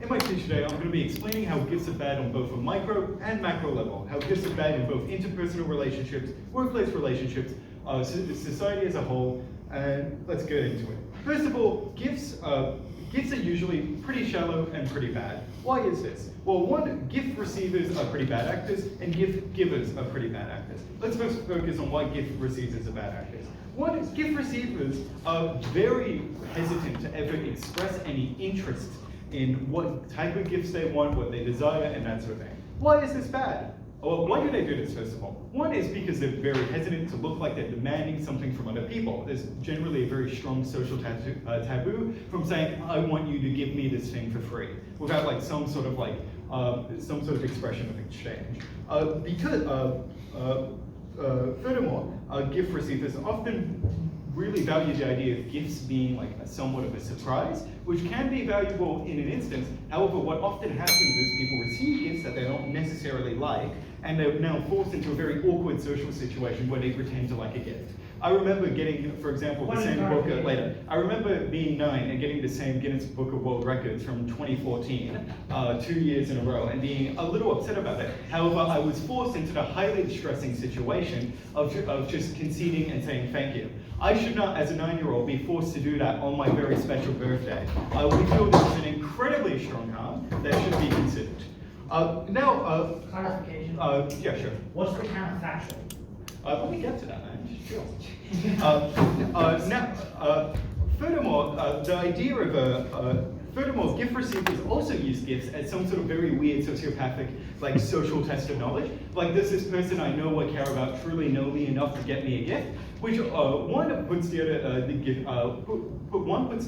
In my speech today, I'm going to be explaining how gifts are bad on both a micro and macro level, how gifts are bad in both interpersonal relationships, workplace relationships, society as a whole, and let's get into it. First of all, gifts are usually pretty shallow and pretty bad. Why is this? Well, one, gift receivers are pretty bad actors, and gift givers are pretty bad actors. Let's first focus on why gift receivers are bad actors. One is gift receivers are very hesitant to ever express any interest in what type of gifts they want, what they desire, and that sort of thing. Why is this bad? Well, why do they do this, first of all? One is because they're very hesitant to look like they're demanding something from other people. There's generally a very strong social taboo from saying, I want you to give me this thing for free, without like some sort of expression of exchange. Furthermore, gift receivers often really value the idea of gifts being like somewhat of a surprise, which can be valuable in an instance. However, what often happens is people receive gifts that they don't necessarily like, and they're now forced into a very awkward social situation where they pretend to like a gift. I remember getting, for example, the same book later. I remember being 9 and getting the same Guinness Book of World Records from 2014, 2 years in a row, and being a little upset about it. However, I was forced into the highly distressing situation of just conceding and saying thank you. I should not, as a 9-year-old, be forced to do that on my very special birthday. We feel this is an incredibly strong harm that should be considered. Clarification? Yeah, sure. What's the counterfactual? Let me get to that, man. Sure. Furthermore, the idea of furthermore, gift receivers also use gifts as some sort of very weird sociopathic, like social test of knowledge. Like, does this person I know or care about truly know me enough to get me a gift? Which one puts the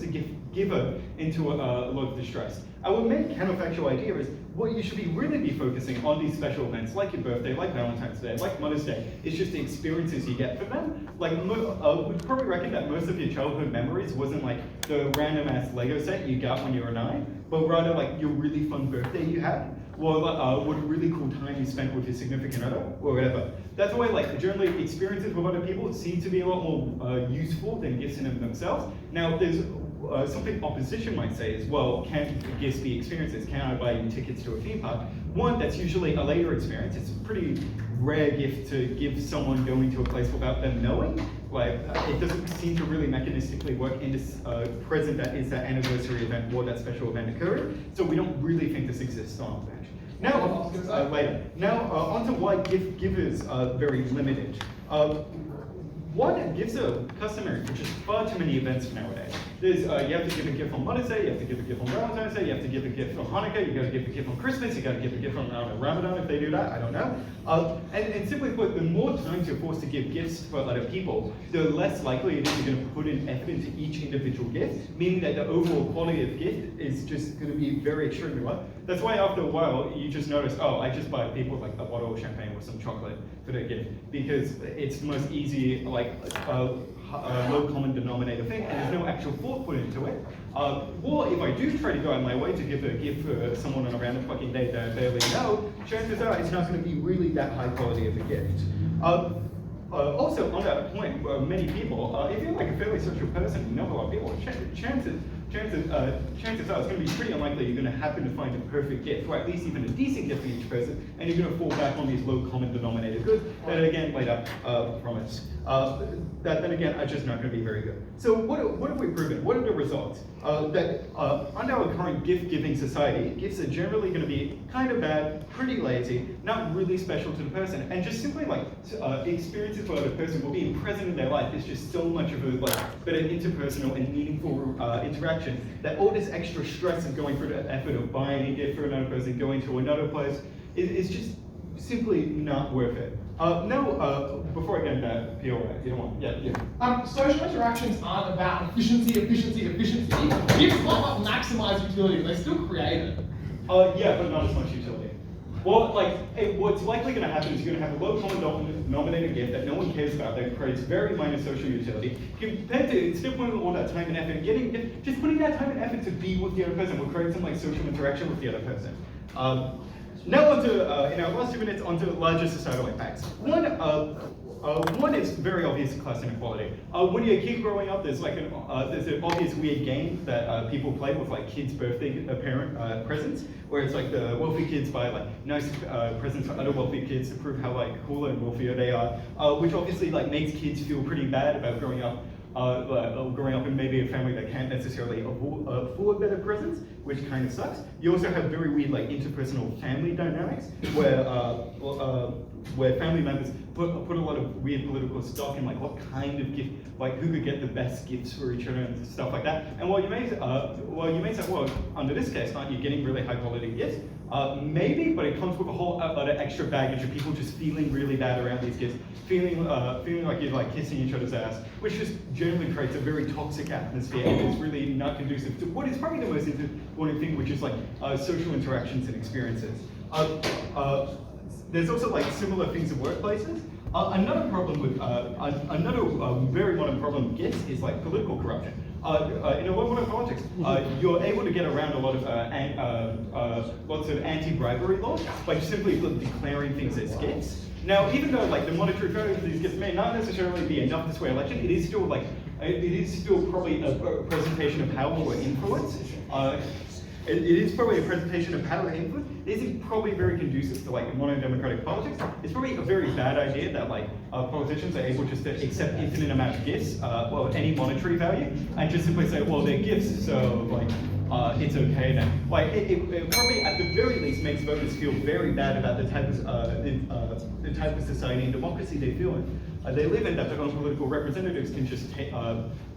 gift giver into a lot of distress. Our main counterfactual idea is what you should really be focusing on these special events, like your birthday, like Valentine's Day, like Mother's Day. It's just the experiences you get from them. Like, we'd probably reckon that most of your childhood memories wasn't like the random ass Lego set you got when you were 9, but rather like your really fun birthday you had, or what a really cool time you spent with your significant other, or whatever. That's why, like, generally experiences with other people seem to be a lot more useful than gifts in and of themselves. Now, there's something opposition might say is, well, can gifts be experiences? Can I buy you tickets to a theme park? One, that's usually a later experience. It's a pretty rare gift to give someone going to a place without them knowing. Like, it doesn't seem to really mechanistically work in this present that is that anniversary event or that special event occurring. So we don't really think this exists on the bench. Now, later. Now, onto why gift givers are very limited. One, gifts are customary for just far too many events nowadays. There's, you have to give a gift on Mother's Day, you have to give a gift on Valentine's Day, you have to give a gift on Hanukkah, you gotta give a gift on Christmas, you gotta give a gift on Ramadan if they do that, I don't know. And simply put, the more times you're forced to give gifts for other people, the less likely it is you're gonna put in effort into each individual gift, meaning that the overall quality of gift is just gonna be very extremely low. That's why after a while, you just notice, oh, I just buy people like a bottle of champagne with some chocolate for their gift, because it's the most easy, like, low common denominator thing, and there's no actual thought put into it. Or if I do try to go out of my way to give a gift for someone on a random fucking date that I barely know, chances are it's not going to be really that high quality of a gift. Also, on that point, many people, if you're like a fairly social person, you know a lot of people, chances are it's going to be pretty unlikely you're going to happen to find a perfect gift, or at least even a decent gift for each person, and you're going to fall back on these low common denominator goods that again later promise. That then again are just not going to be very good. So what have we proven? What are the results? That under our current gift-giving society, gifts are generally going to be kind of bad, pretty lazy, not really special to the person, and just simply like experiences for the person will be present in their life is just so much of a better interpersonal and meaningful interaction that all this extra stress of going through the effort of buying a gift for another person, going to another place, is just simply not worth it. Now, before I get into that, you don't want, yeah. Social interactions aren't about efficiency. Gifts might not maximize utility, but they still create it. Yeah, but not as much utility. Well, like, what's likely going to happen is you're going to have a low common denominator gift that no one cares about that creates very minor social utility, compared to instead of putting all that time and effort, just putting that time and effort to be with the other person will create some like social interaction with the other person. Now onto, in our last 2 minutes, onto larger societal impacts. One, one is very obvious class inequality. When you're a kid growing up, there's like there's an obvious weird game that people play with like kids' birthday presents, where it's like the wealthy kids buy like nice presents for other wealthy kids to prove how like cooler and wealthier they are, which obviously like makes kids feel pretty bad about growing up in maybe a family that can't necessarily afford better presents, which kind of sucks. You also have very weird like interpersonal family dynamics where family members put a lot of weird political stock in like what kind of gift, like who could get the best gifts for each other and stuff like that. And while you may say, well, under this case, aren't you getting really high quality gifts? Maybe, but it comes with a whole lot of extra baggage of people just feeling really bad around these gifts, feeling like you're like kissing each other's ass, which just generally creates a very toxic atmosphere and is really not conducive to what is probably the most important thing, which is like social interactions and experiences. There's also like similar things in workplaces. Another problem with another very modern problem with gifts is like political corruption. In a lot of modern politics, you're able to get around a lot of lots of anti-bribery laws by just simply declaring things as gifts. Now, even though like the monetary value of these gifts may not necessarily be enough to sway election, it is still probably a presentation of power or influence. It is probably a presentation of power and influence. It isn't probably very conducive to like modern democratic politics. It's probably a very bad idea that like politicians are able just to accept infinite amount of gifts, well, any monetary value, and just simply say, well, they're gifts, so like it's okay then. Like it probably at the very least makes voters feel very bad about the type of society and democracy they feel in. They live in, that their own political representatives can just take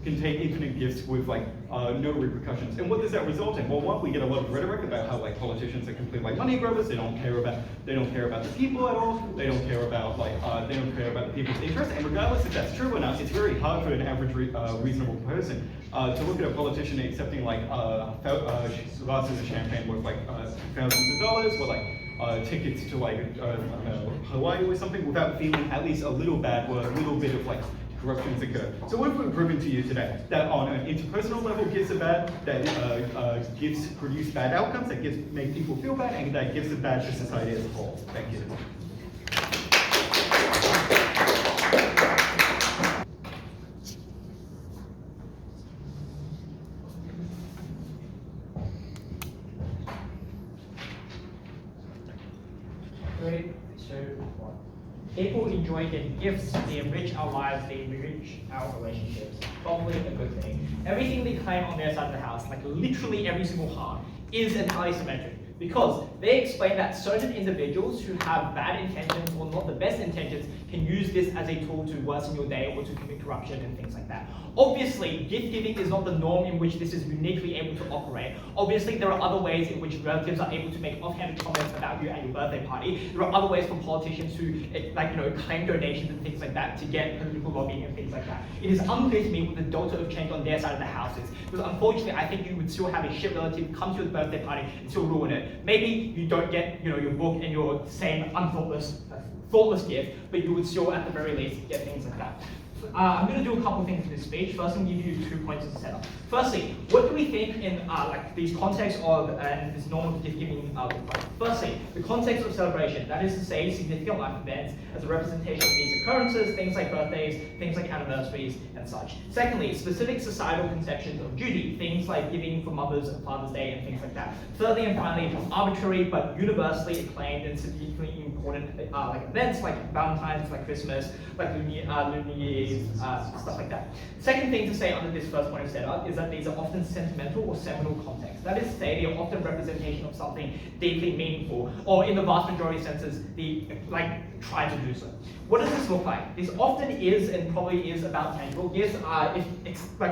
infinite gifts with like no repercussions. And what does that result in? Well, one, we get a lot of rhetoric about how like politicians are complete like money grubbers. They don't care about the people at all. They don't care about the people's interests. And regardless if that's true or not, it's very hard for an average reasonable person to look at a politician accepting like glasses of champagne worth like thousands of dollars, or like tickets to like I don't know, Hawaii or something, without feeling at least a little bad or a little bit of like corruptions occur. So what we've proven to you today, that on an interpersonal level, gifts are bad, that gifts produce bad outcomes, that gifts make people feel bad, and that gifts are bad for society as a whole. Thank you. People enjoy getting gifts, they enrich our lives, they enrich our relationships. Probably a good thing. Everything they claim on their side of the house, like literally every single harm, is entirely symmetric. Because they explain that certain individuals who have bad intentions or not the best intentions can use this as a tool to worsen your day or to commit corruption and things like that. Obviously, gift giving is not the norm in which this is uniquely able to operate. Obviously, there are other ways in which relatives are able to make offhanded comments about you at your birthday party. There are other ways for politicians to, claim donations and things like that to get political lobbying and things like that. It is unclear to me what the delta of change on their side of the house is. Because unfortunately, I think you would still have a shit relative come to your birthday party and still ruin it. Maybe you don't get, your book and your same thoughtless gift, but you would still, at the very least, get things like that. I'm going to do a couple things in this speech. First, I'm going to give you 2 points as a setup. Firstly, what do we think in these contexts of and this normal gift giving look like? Firstly, the context of celebration, that is to say, significant life events as a representation of these occurrences, things like birthdays, things like anniversaries, and such. Secondly, specific societal conceptions of duty, things like giving for Mother's and Father's Day and things like that. Thirdly and finally, arbitrary but universally acclaimed and significantly important events like Valentines, like Christmas, like Lunar Year's, stuff like that. Second thing to say under this first point of setup is that these are often sentimental or seminal contexts. That is to say, they are often representation of something deeply meaningful, or in the vast majority of senses, they try to do so. What does this look like? This often is and probably is about tangible gifts.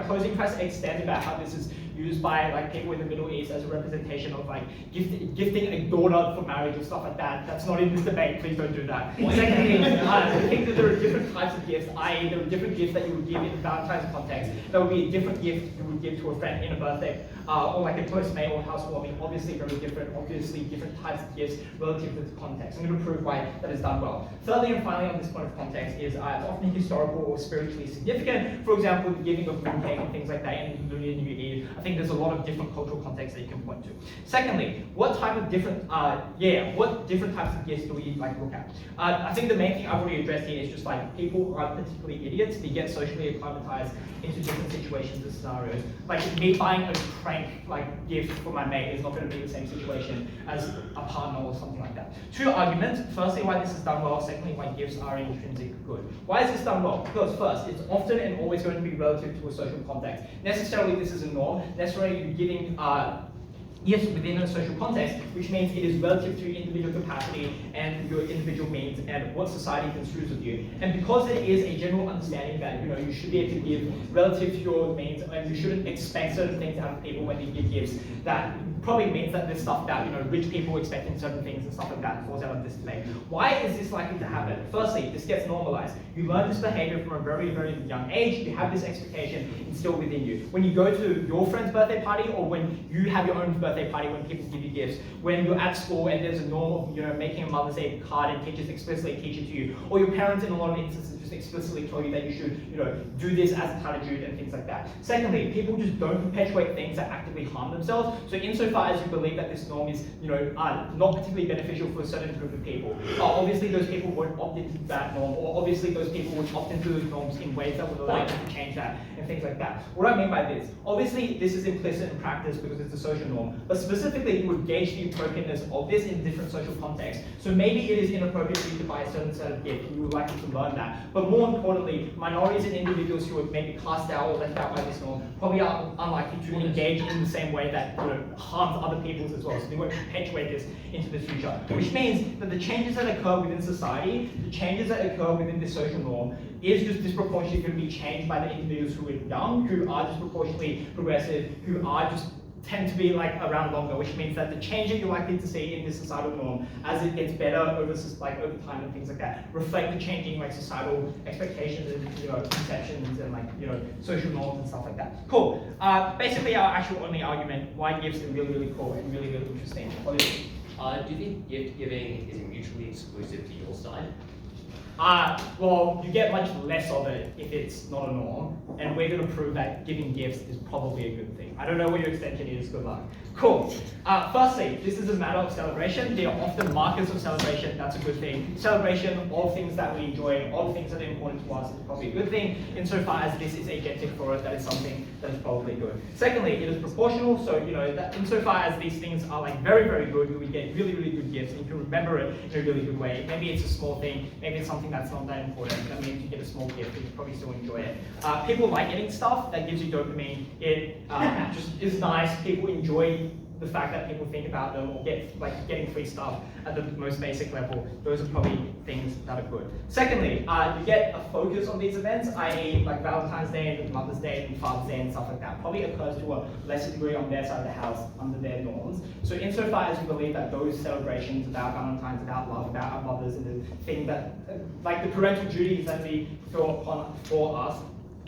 Closing press extend about how this is used by people in the Middle East as a representation of gifting a daughter for marriage or stuff like that. That's not in this debate, please don't do that. Secondly, I think that there are different types of gifts, i.e. there are different gifts that you would give in a Valentine's context. There would be a different gift you would give to a friend in a birthday, or like a postmate or housewarming, obviously very different, different types of gifts relative to the context. I'm going to prove why that is done well. Thirdly and finally on this point of context is often historical or spiritually significant. For example, the giving of moon cake and things like that in Lunar New Year. I think there's a lot of different cultural contexts that you can point to. Secondly, what different types of gifts do we like look at? I think the main thing I've already addressed here is just like people aren't particularly idiots. They get socially acclimatized into different situations and scenarios. Like me buying a crank like gift for my mate is not going to be the same situation as a partner or something like that. Two arguments. Firstly, why this is done well. Secondly, why gifts are intrinsic good. Why is this done well? Because first, it's often and always going to be relative to a social context. Necessarily, this is a norm. Necessarily, you're giving gifts within a social context, which means it is relative to your individual capacity and your individual means and what society construes of you. And because it is a general understanding that you should be able to give relative to your means, and you shouldn't expect certain things out of people when you give gifts, that probably means that there's stuff that rich people expecting certain things and stuff like that falls out of this debate. Why is this likely to happen? Firstly, this gets normalized. You learn this behavior from a very, very young age. You have this expectation instilled within you. When you go to your friend's birthday party, or when you have your own birthday party, when people give you gifts, when you're at school and there's a norm of making a Mother's Day card and teachers explicitly teach it to you, or your parents in a lot of instances just explicitly tell you that you should do this as a attitude and things like that. Secondly, people just don't perpetuate things that actively harm themselves. So insofar as you believe that this norm is not particularly beneficial for a certain group of people, obviously those people won't opt into that norm, or obviously those people would opt into those norms in ways that would allow you to change that and things like that. What I mean by this, obviously this is implicit in practice because it's a social norm, but specifically you would gauge the appropriateness of this in different social contexts. So maybe it is inappropriate for you to buy a certain set of gifts, and you would like to learn that. But more importantly, minorities and individuals who are maybe cast out or left out by this norm probably are unlikely to engage in the same way that harms other people's as well. So they won't perpetuate this into the future. Which means that the changes that occur within society, the changes that occur within this social norm, is just disproportionately going to be changed by the individuals who are young, who are disproportionately progressive, who are just tend to be around longer, which means that the change that you're likely to see in this societal norm as it gets better over time and things like that reflect the changing societal expectations and conceptions and social norms and stuff like that. Cool. Basically, our actual only argument why gifts are really, really cool and really, really interesting. What is it? Do you think gift giving is mutually exclusive to your side? Well, you get much less of it if it's not a norm, and we're going to prove that giving gifts is probably a good thing. I don't know what your extension is, good luck. Cool. Firstly, this is a matter of celebration. They are often markers of celebration, that's a good thing. Celebration of things that we enjoy, of things that are important to us is probably a good thing. Insofar as this is agentic for it, that is something that is probably good. Secondly, it is proportional, so that insofar as these things are very, very good, we get really, really good gifts, and you can remember it in a really good way. Maybe it's a small thing, maybe it's something that's not that important. I mean, if you get a small gift, you probably still enjoy it. People like getting stuff that gives you dopamine. It just is nice. People enjoy the fact that people think about them or getting free stuff at the most basic level. Those are probably things that are good. Secondly, you get a focus on these events, i.e. Valentine's Day and Mother's Day and Father's Day and stuff like that. Probably occurs to a lesser degree on their side of the house under their norms. So insofar as you believe that those celebrations about Valentine's, about love, about our mothers, and the thing that, the parental duties that we fulfill upon for us,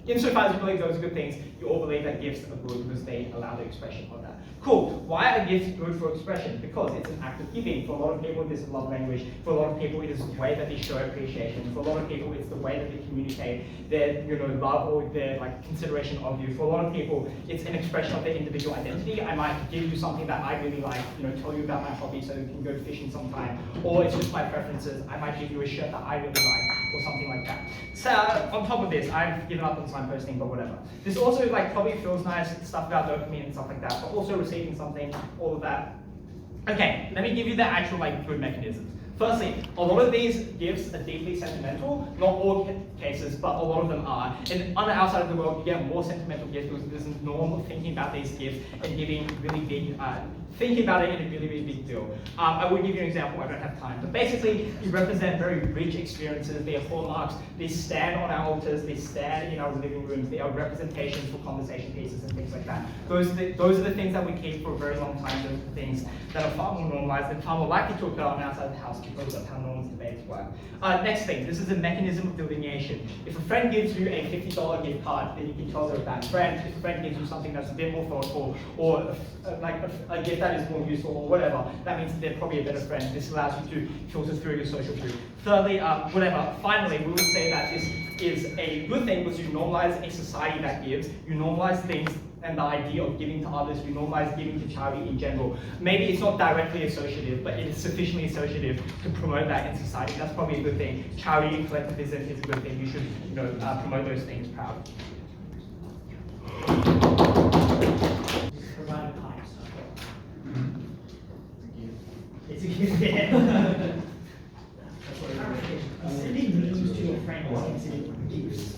insofar as you believe those are good things, you all believe that gifts are good because they allow the expression of that. Cool. Why are gifts good for expression? Because it's an act of giving. For a lot of people, this is love language. For a lot of people, it is the way that they show appreciation. For a lot of people, it's the way that they communicate their love or their consideration of you. For a lot of people, it's an expression of their individual identity. I might give you something that I really like, tell you about my hobby so you can go fishing sometime. Or it's just my preferences. I might give you a shirt that I really like or something like that. So on top of this, I've given up on signposting, but whatever. This also probably feels nice, stuff about dopamine and stuff like that, but also receiving something, all of that. Okay, let me give you the actual good mechanisms. Firstly, a lot of these gifts are deeply sentimental. Not all cases, but a lot of them are. And on the outside of the world, you get more sentimental gifts because there's a norm of thinking about these gifts and giving really big, thinking about it in a really, really big deal. I would give you an example, I don't have time. But basically, you represent very rich experiences. They are hallmarks. They stand on our altars. They stand in our living rooms. They are representations for conversation pieces and things like that. Those are the things that we keep for a very long time. Those are the things that are far more normalized and far more likely to occur on outside the house because of how norms debates work. Next thing, this is a mechanism of delineation. If a friend gives you a $50 gift card, then you can tell they're a bad friend. If a friend gives you something that's a bit more thoughtful, or a gift that is more useful, or whatever, that means they're probably a better friend. This allows you to filter through your social group. Thirdly, finally, we would say that this is a good thing because you normalize a society that gives, you normalize things and the idea of giving to others, we normalize giving to charity in general. Maybe it's not directly associative, but it is sufficiently associative to promote that in society. That's probably a good thing. Charity and collectivism is a good thing. You should, promote those things proud. Provide pipes. It's a gift. Yeah. Sending memes to your friend is considered gifts.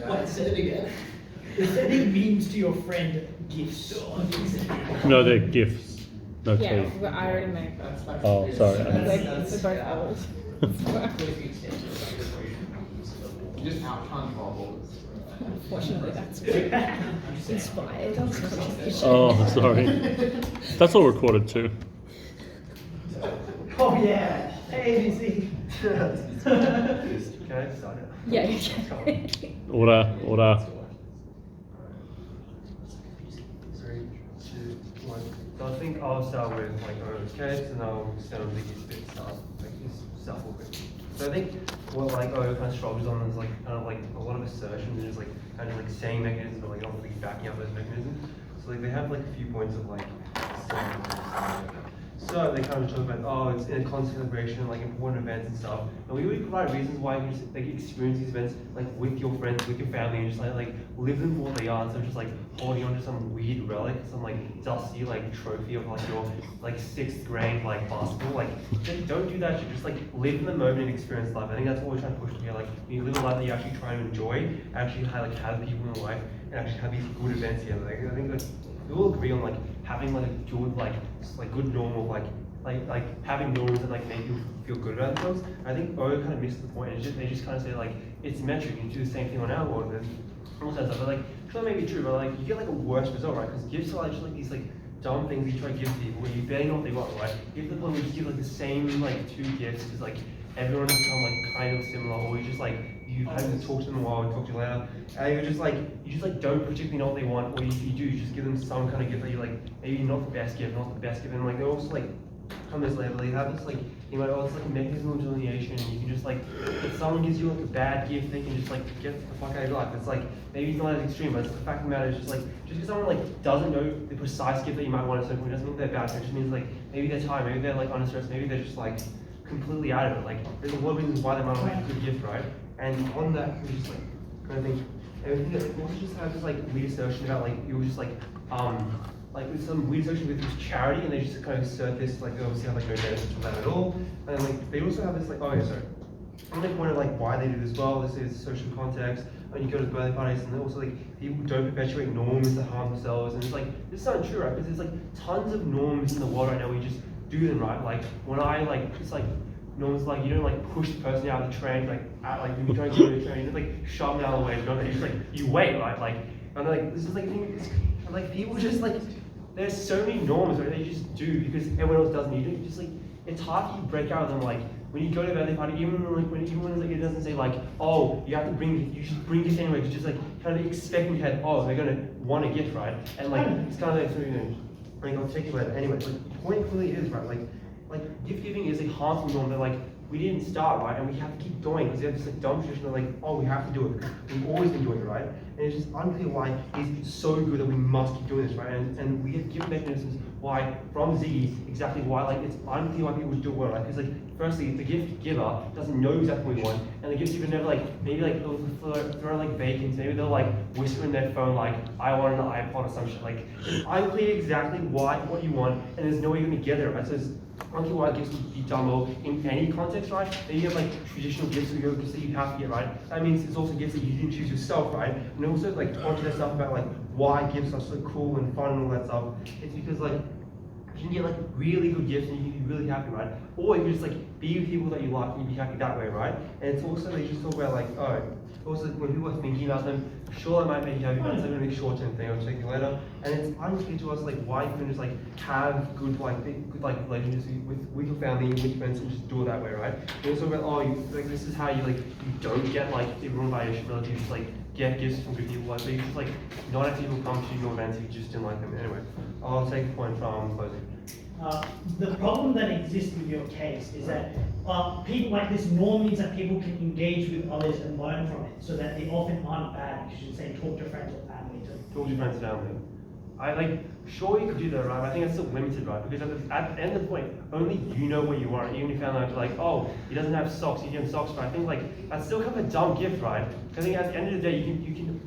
What? Say it again. Sending memes to your friend gifts. No, they're gifts. No Yeah, T. but I already made that. Oh, sorry. It's both hours. You just out-punch bubbles. Unfortunately, that's inspired. That's controversial. Oh, sorry. That's all recorded too. Oh yeah. Hey, ABC. Can I start it? Yeah, you can. Order. 3, 2, 1. So I think I'll start with like O's case and I'll start with Ziggy's bit stuff, like his stuff will be. So I think what like O kind of struggles on is like kind of like a lot of assertions and just like kind of like saying mechanisms but like not really backing up those mechanisms. So like they have like a few points of like so they kind of talk about, oh, it's in a constant celebration, like important events and stuff. And we really provide reasons why you just like experience these events like with your friends, with your family, and just like live them for what they are, instead of just like holding on to some weird relic, some like dusty like trophy of like your like 6th grade like basketball. Like just don't do that. You just like live in the moment and experience life. I think that's what we're trying to push here. Like you live a life that you actually try to enjoy, actually have people in your life, and actually have these good events here. Like I think like we all agree on like having like a good like good normal like having norms that like make you feel good about themselves. I think O kind of missed the point. It's just they just kind of say like it's metric. You do the same thing on our board and all that stuff. But like sure that may be true, but like you get like a worse result, right? Because gifts are like just like these like dumb things you try to give people where you barely know what they want, right? If the point where you just give like the same like 2 gifts because like everyone's become like kind of similar, or you just like you haven't talked to them a while and talk to you later, and you just like don't particularly know what they want, or if you do, you just give them some kind of gift that you like maybe not the best gift, and like they're also like come this level, they have this like it's like a mechanism of delineation, and you can just like if someone gives you like a bad gift, they can just like get the fuck out of your life. It's like maybe it's not as extreme, but it's the fact of the matter is just because someone like doesn't know the precise gift that you might want at a certain point doesn't mean they're bad. It just means like maybe they're tired, maybe they're like under stress, maybe they're just like completely out of it. Like there's a lot of reasons why they might not like a good gift, right? And on that, we just like kind of think everything that we also just have this like weird assertion about like you were just like with some weird assertion with this charity, and they just kind of assert this like they obviously have like no benefits from that at all. And like they also have this like I'm like one of like why they do this well. This is social context. When you go to birthday parties, and also like people don't perpetuate norms that harm themselves, and it's like this is not true, right? Because there's like tons of norms in the world right now. We just do them, right? Like when I like it's like norms like you don't like push the person out of the train when you try to go to the train, you don't like shove them out of the way. You don't, you just like you wait, right? Like and like this is like like people just like there's so many norms that they just do because everyone else doesn't. You just like it's hard to break out of them. Like when you go to a birthday party, even when like it doesn't say like oh you have to you should bring gifts anyway. It's just like kind of expecting your head they're gonna want a gift, right? And like it's kind of like I'll take it later. Anyway, like the point clearly is right. Like gift giving is a harmful norm that like we didn't start right, and we have to keep going because we have this like dumb tradition of like we have to do it because we've always been doing it, right? And it's just unclear why it's so good that we must keep doing this, right? And we have given mechanisms why from Ziggy exactly why like it's unclear why people do it well, right? Because like firstly the gift giver doesn't know exactly what we want, and the gift giver never like maybe like they'll throw like vacants, maybe they'll like whisper in their phone like I want an iPod or some shit. Like it's unclear exactly what you want, and there's no way you're gonna get it, right? So it's unclear why gifts would be done well in any context, right? Then you have like traditional gifts that you have to get, right? That means it's also gifts that you didn't choose yourself, right? And also like onto that stuff about like why gifts are so cool and fun and all that stuff. It's because like you can get like really good gifts and you can be really happy, right? Or you can just like be with people that you like and you be happy that way, right? And it's also they just talk about like also when people are thinking about them, sure it might make you happy, but it's like a really short-term thing. I'll check you later. And it's unclear to us like why you can just like have good relationships with your family, with your friends, and just do it that way, right? They also about this is how you don't get like everyone by your relative, just like get gifts from good people. Like so you just like not have people come to your events if you just didn't like them. Anyway, I'll take a point from closing. The problem that exists with your case is that people like this norm means that people can engage with others and learn from it, so that they often aren't bad because you say talk to friends or bad. family too. Talk to your friends and family. I like, sure you could do that, right? But I think it's still limited, right? Because at the end of the point, only you know where you are. Even if you found out like, oh, he doesn't have socks, you give him socks, right? I think like that's still kind of a dumb gift, right? Because I think at the end of the day, you can.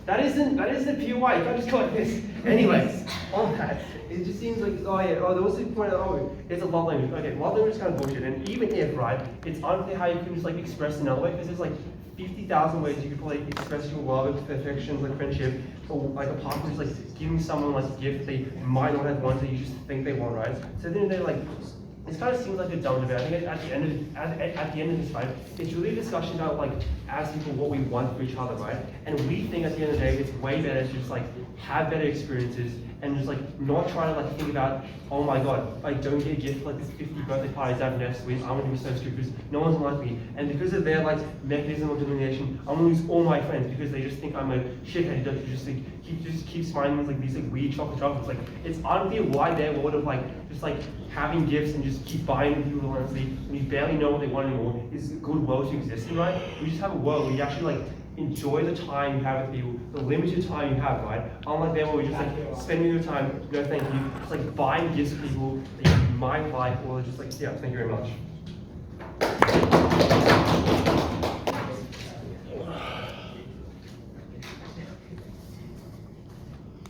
That isn't a POI. You can't just go like this. Anyways, on that, it just seems like there was a point of it's a love language. Okay, love language is kind of bullshit. And even if right, it's unclear how you can just like express another way because there's like 50,000 ways you could probably express your love, affections, like friendship, or like apart from just like giving someone like a gift they might not have wanted, you just think they want, right? So then they like, it kind of seems like a dumb debate. I think at the end of this fight, it's really a discussion about like as people what we want for each other, right? And we think at the end of the day, it's way better to just like have better experiences and just like not try to like think about, oh my god, like don't get a gift for like this 50 birthday parties I have next week. I'm gonna be so stupid because no one's like me. And because of their like mechanism of delineation, I'm gonna lose all my friends because they just think I'm a shithead who just like keeps finding like these like weird chocolates. Like it's unclear why their world of like just like having gifts and just keep buying people honestly when you barely know what they want anymore is a good world to exist in, right? We just have a world where you actually like enjoy the time you have with people, the limited time you have, right? Unlike them where we just like spending your time, no thank you, just like buying gifts for people that you might like or just like, yeah, thank you very much.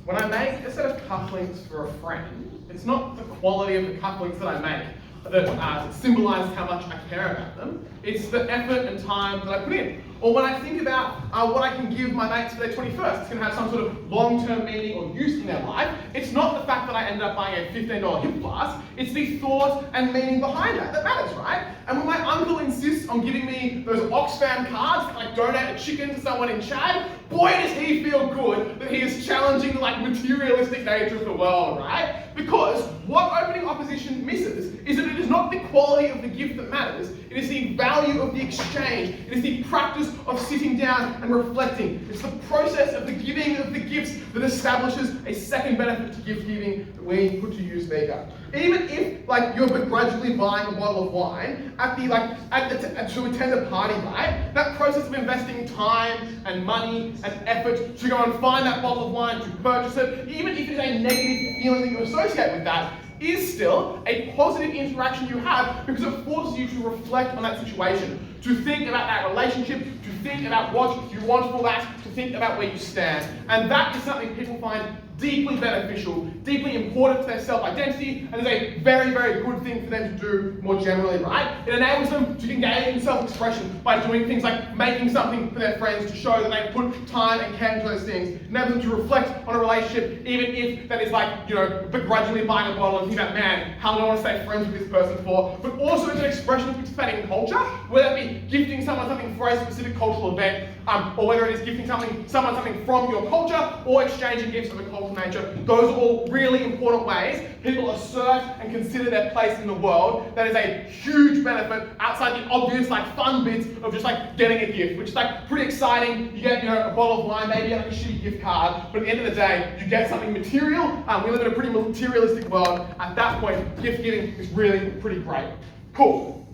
When I make a set of cufflinks for a friend, it's not the quality of the cufflinks that I make that symbolizes how much I care about them. It's the effort and time that I put in. Or when I think about what I can give my mates for their 21st, it's going to have some sort of long-term meaning or use in their life. It's not the fact that I ended up buying a $15 hip flask, it's the thought and meaning behind that matters, right? And when my uncle insists on giving me those Oxfam cards that like donate a chicken to someone in Chad, boy does he feel good that he is challenging the like materialistic nature of the world, right? Because what opening opposition misses is that it is not the quality of the gift that matters, it is the value of the exchange, it is the practice of sitting down and reflecting. It's the process of the giving of the gifts that establishes a second benefit to gift giving that we put to use there. Even if like you're begrudgingly buying a bottle of wine to attend a party, right? That process of investing time and money and effort to go and find that bottle of wine, to purchase it, even if it's a negative feeling that you associate with that, is still a positive interaction you have because it forces you to reflect on that situation, to think about that relationship, to think about what you want for that, to think about where you stand. And that is something people find deeply beneficial, deeply important to their self-identity, and is a very, very good thing for them to do more generally, right? It enables them to engage in self-expression by doing things like making something for their friends to show that they put time and care into those things. It enables them to reflect on a relationship, even if that is like, you know, begrudgingly buying a bottle and thinking about, man, how do I want to stay friends with this person for? But also it's an expression of participating in culture, whether that be gifting someone something for a specific cultural event, or whether it is gifting someone something from your culture, or exchanging gifts of a cultural nature. Those are all really important ways people assert and consider their place in the world. That is a huge benefit outside the obvious like fun bits of just like getting a gift, which is like pretty exciting. You get, you know, a bottle of wine, maybe like a shitty gift card, but at the end of the day, you get something material. We live in a pretty materialistic world. At that point, gift giving is really pretty great. Cool.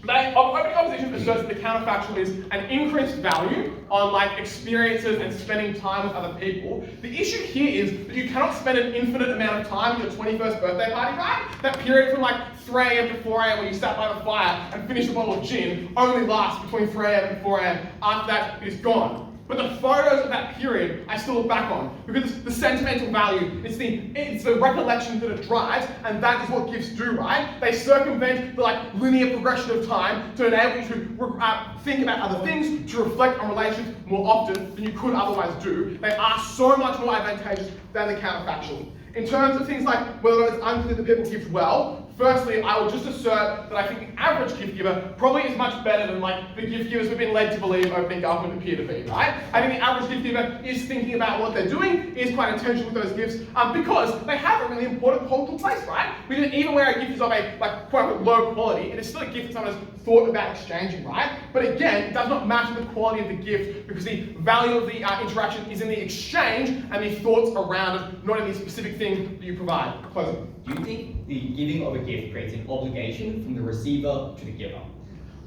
Opening opposition asserts that the counterfactual is an increased value on like experiences and spending time with other people. The issue here is that you cannot spend an infinite amount of time at your 21st birthday party, right? That period from like 3 a.m. to 4 a.m. when you sat by the fire and finished a bottle of gin only lasts between 3 a.m. and 4 a.m. After that, it is gone. But the photos of that period I still look back on because it's the sentimental value, it's the recollection that it drives, and that is what gifts do, right? They circumvent the like linear progression of time to enable you to think about other things, to reflect on relations more often than you could otherwise do. They are so much more advantageous than the counterfactual. In terms of things like whether it's unclear that people gift well, firstly, I will just assert that I think the average gift giver probably is much better than like the gift givers we've been led to believe opening government appear to be, right? I think the average gift giver is thinking about what they're doing, is quite intentional with those gifts, because they have a really important cultural place, right? Because even where a gift is of a like quote unquote low quality, it is still a gift that someone has thought about exchanging, right? But again, it does not matter the quality of the gift because the value of the interaction is in the exchange and the thoughts around it, not in the specific thing that you provide. Closing. Do you think the giving of a gift creates an obligation from the receiver to the giver?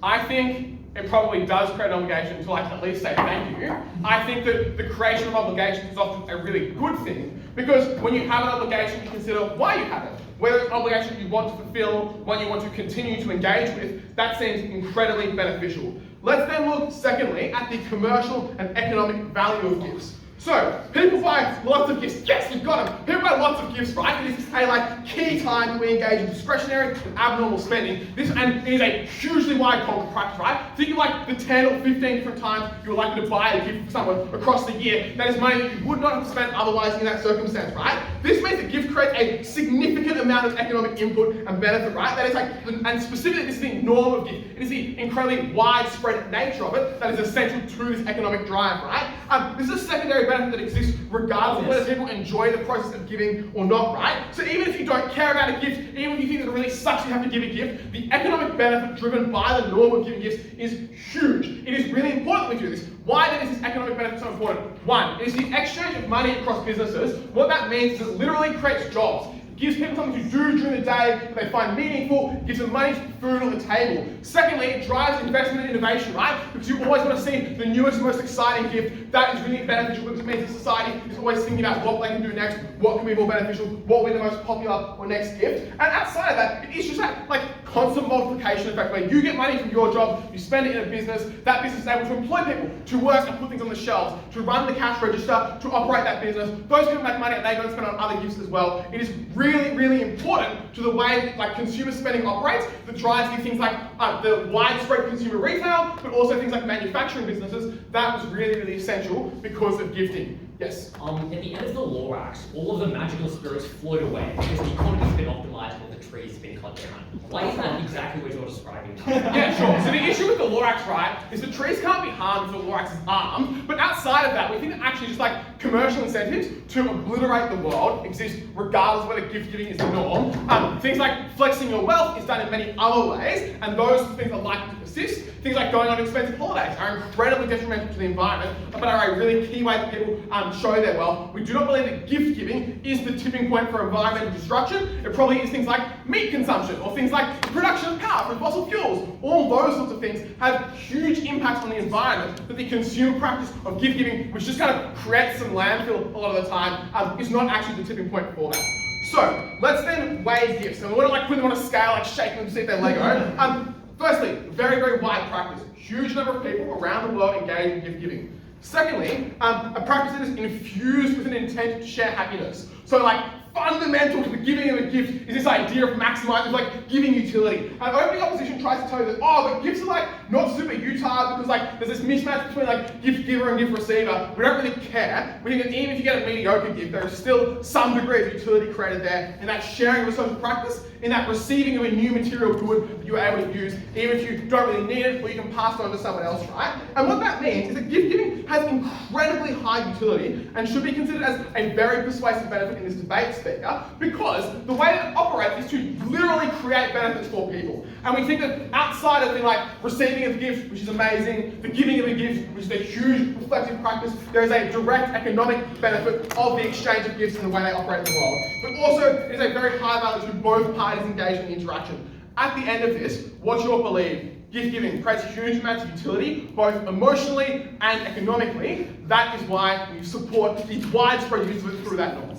I think it probably does create an obligation to like at least say thank you. I think that the creation of obligations is often a really good thing, because when you have an obligation, you consider why you have it. Whether it's an obligation you want to fulfill, one you want to continue to engage with, that seems incredibly beneficial. Let's then look, secondly, at the commercial and economic value of gifts. So, people buy lots of gifts. Yes, we've got them. People buy lots of gifts, right? It is a like key time that we engage in discretionary and abnormal spending. And it is a hugely wide cultural practice, right? Think of like the 10 or 15 different times you're likely to buy a gift for someone across the year. That is money that you would not have spent otherwise in that circumstance, right? This means that gift creates a significant amount of economic input and benefit, right? That is like, and specifically this is the norm of gift. It is the incredibly widespread nature of it that is essential to this economic drive, right? This is a secondary benefit that exists regardless of whether people enjoy the process of giving or not, right? So even if you don't care about a gift, even if you think that it really sucks you have to give a gift, the economic benefit driven by the norm of giving gifts is huge. It is really important that we do this. Why then is this economic benefit so important? One, it is the exchange of money across businesses. What that means is it literally creates jobs. It gives people something to do during the day that they find meaningful, it gives them money to put food on the table. Secondly, it drives investment and innovation, right? Because you always want to see the newest, most exciting gift. That is really beneficial because it means that society is always thinking about what they can do next, what can be more beneficial, what will be the most popular or next gift. And outside of that, it is just that like constant multiplication effect where you get money from your job, you spend it in a business, that business is able to employ people to work and put things on the shelves, to run the cash register, to operate that business. Those people make money and they go and spend it on other gifts as well. It is really, really important to the way that like consumer spending operates that drives things like the widespread consumer retail, but also things like manufacturing businesses. That was really, really essential because of gifting. Yes? At the end of the Law Acts, all of the magical spirits float away because the economy's been optimized while the tree's been cut down. Why is that exactly what you're describing now? Yeah, sure. So the issue with the Law Acts, right, is that trees can't be harmed if the Law Acts is armed, but outside of that, we think that actually just like commercial incentives to obliterate the world exist regardless of whether gift giving is the norm. Things like flexing your wealth is done in many other ways, and those things are likely to persist. Things like going on expensive holidays are incredibly detrimental to the environment, but are a really key way that people show their wealth. We do not believe that gift giving is the tipping point for environmental destruction. It probably is things like meat consumption, or things like the production of power from fossil fuels. All those sorts of things have huge impacts on the environment that the consumer practice of gift giving, which just kind of creates some landfill a lot of the time, is not actually the tipping point for that. So, let's then weigh gifts. And we want to like put them on a scale, like shake them to see if they're Lego. Firstly, very, very wide practice. Huge number of people around the world engage in gift giving. Secondly, a practice that is infused with an intent to share happiness. So like fundamental to the giving of a gift is this idea of maximizing, like giving utility. And opening opposition tries to tell you that, oh, but gifts are like not super utilitarian because like there's this mismatch between like gift giver and gift receiver. We don't really care. We think that even if you get a mediocre gift, there is still some degree of utility created there in that sharing of a social practice, in that receiving of a new material good that you are able to use, even if you don't really need it or you can pass it on to someone else, right? And what that means is that gift giving has incredibly high utility and should be considered as a very persuasive benefit in this debate speaker, because the way that it operates is to literally create benefits for people. And we think that outside of the like receiving of gifts, which is amazing, the giving of a gift, which is a huge reflective practice, there is a direct economic benefit of the exchange of gifts and the way they operate in the world. But also, it is a very high value to both parties engaged in the interaction. At the end of this, what's your belief? Gift giving creates huge amounts of utility, both emotionally and economically. That is why we support the widespread use of it through that norm.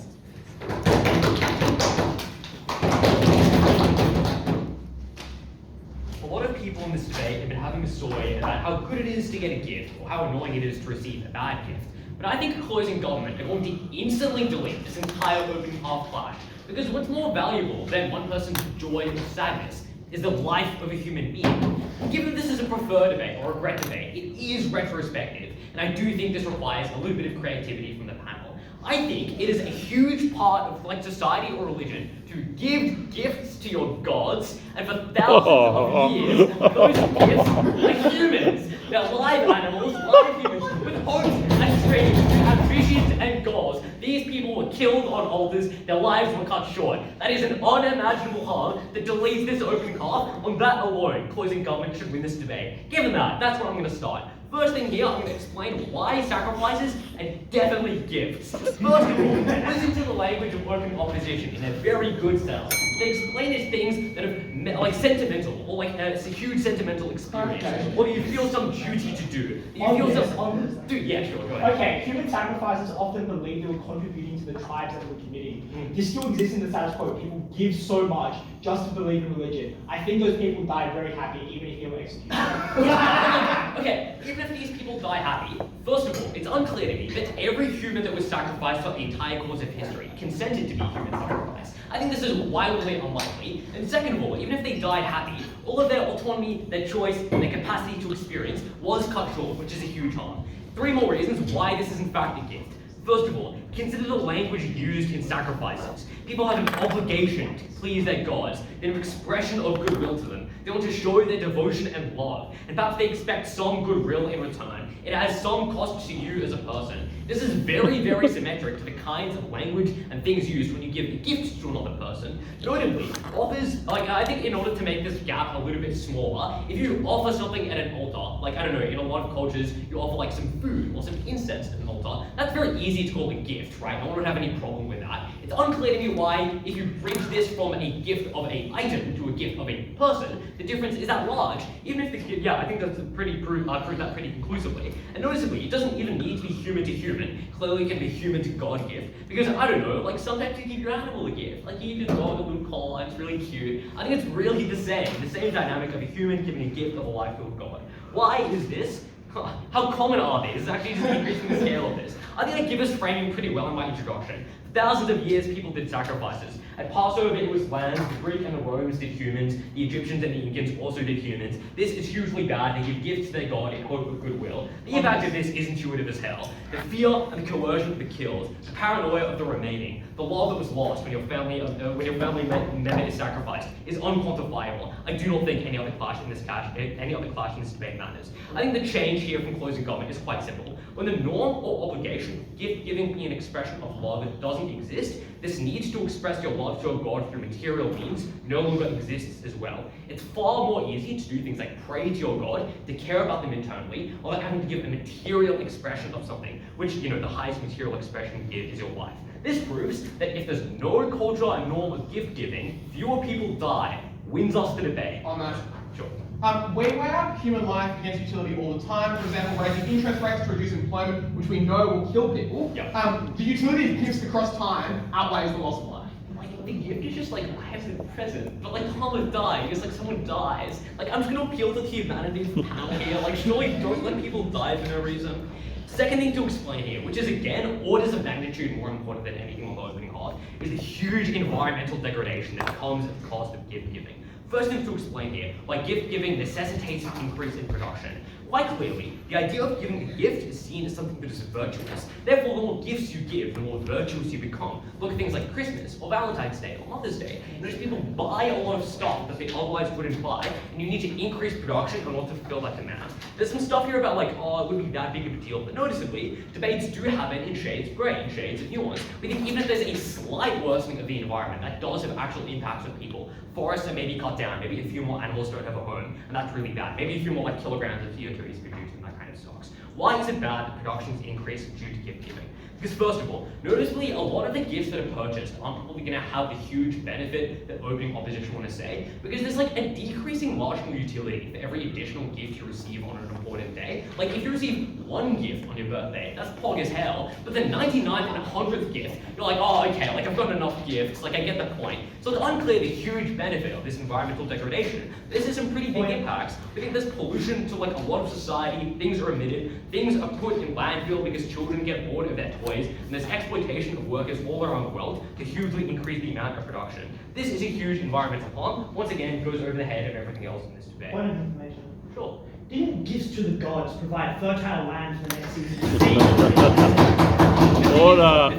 A lot of people in this debate have been having a story about how good it is to get a gift, or how annoying it is to receive a bad gift. But I think closing government are going to instantly delete this entire open half plan. Because what's more valuable than one person's joy or sadness is the life of a human being. Given this is a preferred debate or a regret debate, it is retrospective, and I do think this requires a little bit of creativity from the panel. I think it is a huge part of like society or religion to give gifts to your gods, and for thousands of years, those gifts are humans. They're live animals, live humans, with hopes and dreams, ambitions and goals. These people were killed on altars, their lives were cut short. That is an unimaginable harm that deletes this open half. On that alone, closing government should win this debate. Given that, that's where I'm going to start. First thing here, I'm going to explain why sacrifices and definitely gifts. First of all, listen to the language of open opposition in a very good sense. They explain these things that are like sentimental, or like it's a huge sentimental experience, or you feel some duty to do. You feel some. Dude, yeah, sure, go ahead. Okay, human sacrifices often believe they were contributing to the tribes that they were committing. This still exists in the status quo. People give so much just to believe in religion. I think those people died very happy, even if they were executed. Okay, even if these people die happy, first of all, it's unclear to me that every human that was sacrificed for the entire course of history consented to be human sacrifice. I think this is wildly unlikely. And second of all, even if they died happy, all of their autonomy, their choice, and their capacity to experience was cut short, which is a huge harm. 3 more reasons why this is in fact a gift. First of all, consider the language used in sacrifices. People have an obligation to please their gods, an expression of goodwill to them. They want to show their devotion and love, and perhaps they expect some goodwill in return. It has some cost to you as a person. This is very, very symmetric to the kinds of language and things used when you give a gift to another person. Notably, offers, like I think in order to make this gap a little bit smaller, if you offer something at an altar, like I don't know, in a lot of cultures, you offer like some food or some incense at an altar, that's very easy to call a gift, right? No one would have any problem with that. It's unclear to me why, if you bridge this from a gift of an item to a gift of a person, the difference is that large. Even if the gift, yeah, I think that's prove that pretty conclusively. And noticeably, it doesn't even need to be human to human. Clearly, it can be human to God gift. Because I don't know, like sometimes you give your animal a gift. Like you give your dog a little collar, it's really cute. I think it's really the same dynamic of a human giving a gift of a life-filled God. Why is this? How common are these? It's actually just increasing the scale of this. I think I give us framing pretty well in my introduction. For thousands of years, people did sacrifices. At Passover, it was lambs. The Greek and the Romans did humans. The Egyptians and the Incans also did humans. This is hugely bad. They give gifts to their god in hope of goodwill. The impact of this is intuitive as hell. The fear and the coercion of the killed, the paranoia of the remaining, the love that was lost when your family member is sacrificed is unquantifiable. I do not think any other clash in this debate matters. I think the change here from closing government is quite simple. When the norm or obligation, gift giving being an expression of love doesn't exist, this need to express your love to a god through material means no longer exists as well. It's far more easy to do things like pray to your god, to care about them internally, or like having to give a material expression of something, which, you know, the highest material expression you give is your life. This proves that if there's no culture and norm of gift giving, fewer people die, wins us the debate. On that. Sure. We weigh up human life against utility all the time. For example, raising interest rates to reduce employment, which we know will kill people. Yep. The utility of gifts across time outweighs the loss of life. Like, the gift is just like life and present, but like harm of dying is like someone dies. Like, I'm just gonna appeal to humanity's panel here. Like, surely don't let people die for no reason. Second thing to explain here, which is again orders of magnitude more important than anything on the opening half, is the huge environmental degradation that comes at the cost of gift giving. First thing to explain here, why gift giving necessitates an increase in production. Quite clearly, the idea of giving a gift is seen as something that is virtuous. Therefore, the more gifts you give, the more virtuous you become. Look at things like Christmas, or Valentine's Day, or Mother's Day. Notice people buy a lot of stuff that they otherwise wouldn't buy, and you need to increase production in order to fulfill that demand. There's some stuff here about like, oh, it wouldn't be that big of a deal, but noticeably, debates do happen in shades of grey, in shades of nuance. We think even if there's a slight worsening of the environment, that does have actual impacts on people. Forests are maybe cut down, maybe a few more animals don't have a home, and that's really bad. Maybe a few more like kilograms of CO2 is produced in that kind of stocks. Why is it bad that productions increase due to gift giving? Because first of all, noticeably a lot of the gifts that are purchased aren't probably going to have the huge benefit that opening opposition want to say, because there's like a decreasing marginal utility for every additional gift you receive on an important day. Like if you receive one gift on your birthday, that's pog as hell, but the 99th and 100th gift, you're like, oh okay, like I've got enough gifts, like I get the point. So it's unclear the huge benefit of this environmental degradation. This is some pretty big impacts. We think there's pollution to like a lot of society, things are emitted, things are put in landfill because children get bored of their toys, and there's exploitation of workers all around the world to hugely increase the amount of production. This is a huge environmental harm. Once again, it goes over the head of everything else in this debate. Point of information. Sure. Didn't gifts to the gods provide fertile land for the next season? The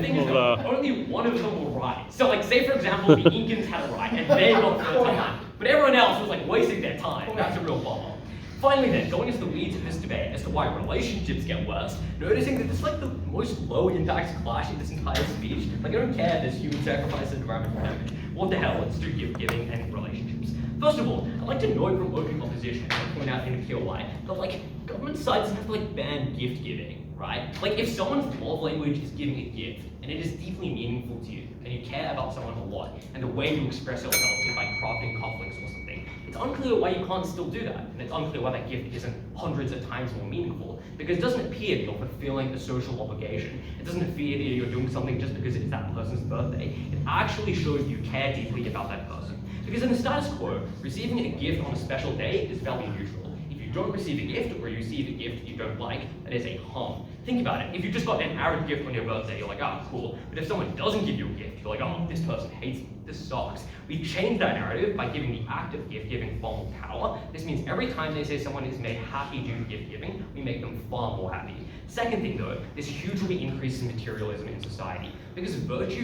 thing is, only one of them were right. So like, say for example, the Incans had a right, and they got fertile land. But everyone else was like wasting their time. That's a real bummer. Finally then, going into the weeds of this debate as to why relationships get worse, noticing that this is like the most low impact clash in this entire speech. Like I don't care if there's human sacrifice and environmental damage. What the hell, let's do gift giving and relationships. First of all, I'd like to note from open opposition and point out in a pure light that like government decides to have to like ban gift giving, right? Like if someone's love language is giving a gift and it is deeply meaningful to you and you care about someone a lot and the way you express yourself is by crafting cufflinks or something, it's unclear why you can't still do that, and it's unclear why that gift isn't hundreds of times more meaningful, because it doesn't appear that you're fulfilling a social obligation. It doesn't appear that you're doing something just because it's that person's birthday. It actually shows you care deeply about that person. Because in the status quo, receiving a gift on a special day is value neutral. If you don't receive a gift or you receive a gift you don't like, that is a harm. Think about it. If you just got an average gift on your birthday, you're like, oh, cool. But if someone doesn't give you a gift, you're like, oh, this person hates me. This sucks. We change that narrative by giving the act of gift giving far more power. This means every time they say someone is made happy due to gift giving, we make them far more happy. Second thing though, this hugely increases materialism in society, because virtue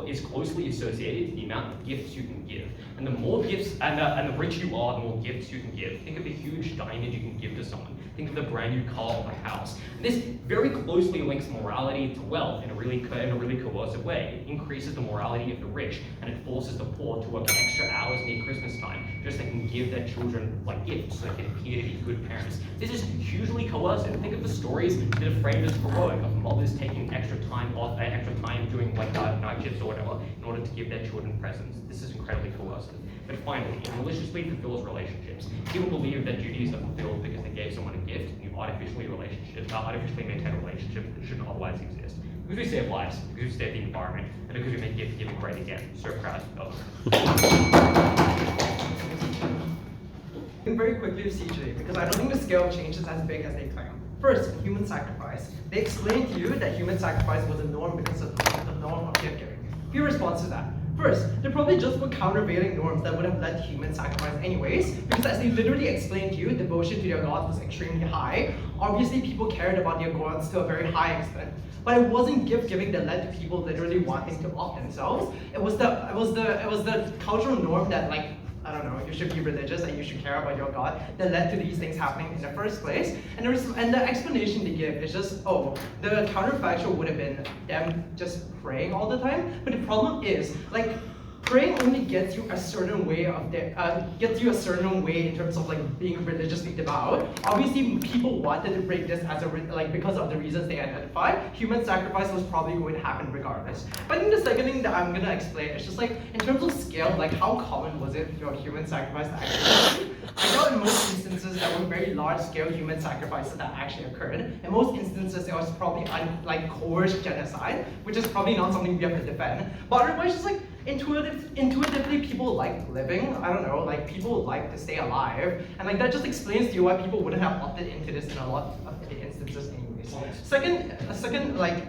is closely associated to the amount of gifts you can give. And the more gifts, and the richer you are, the more gifts you can give. Think of the huge diamond you can give to someone. Think of the brand new car or a house. And this very closely links morality to wealth in a really coercive way. It increases the morality of the rich, and it forces the poor to work extra hours near Christmas time, just so they can give their children like gifts, so they can appear to be good parents. This is hugely coercive. Think of the stories that are framed as heroic of mothers taking extra time off, extra time doing like night shifts or whatever, in order to give their children presents. This is incredibly coercive. But finally, it maliciously fulfills relationships. People believe that duties are fulfilled because they gave someone a gift, and you artificially maintain a relationship that shouldn't otherwise exist. Because we save lives, because we save the environment, and because we make gift giving great again. So proud of Very quickly to CJ, because I don't think the scale of change is as big as they claim. First, human sacrifice. They explained to you that human sacrifice was a norm because of the norm of gift giving. Few response to that. First, they probably just put countervailing norms that would have led to human sacrifice anyways, because as they literally explained to you, devotion to their gods was extremely high. Obviously, people cared about their gods to a very high extent, but it wasn't gift giving that led to people literally wanting to off themselves. It was the cultural norm that, like, I don't know, you should be religious and you should care about your God that led to these things happening in the first place. And the explanation they give is just, oh, the counterfactual would have been them just praying all the time. But the problem is, like, praying only gets you a certain way in terms of like being religiously devout. Obviously, people wanted to break this as because of the reasons they identified. Human sacrifice was probably going to happen regardless. But I think the second thing that I'm gonna explain is just like in terms of scale, like how common was it for human sacrifice to actually happen? I know in most instances there were very large scale human sacrifices that actually occurred. In most instances, it was probably coerced genocide, which is probably not something we have to defend. But otherwise, just like intuitively people like living. I don't know, like people like to stay alive, and like that just explains to you why people wouldn't have opted into this in a lot of the instances anyways. Second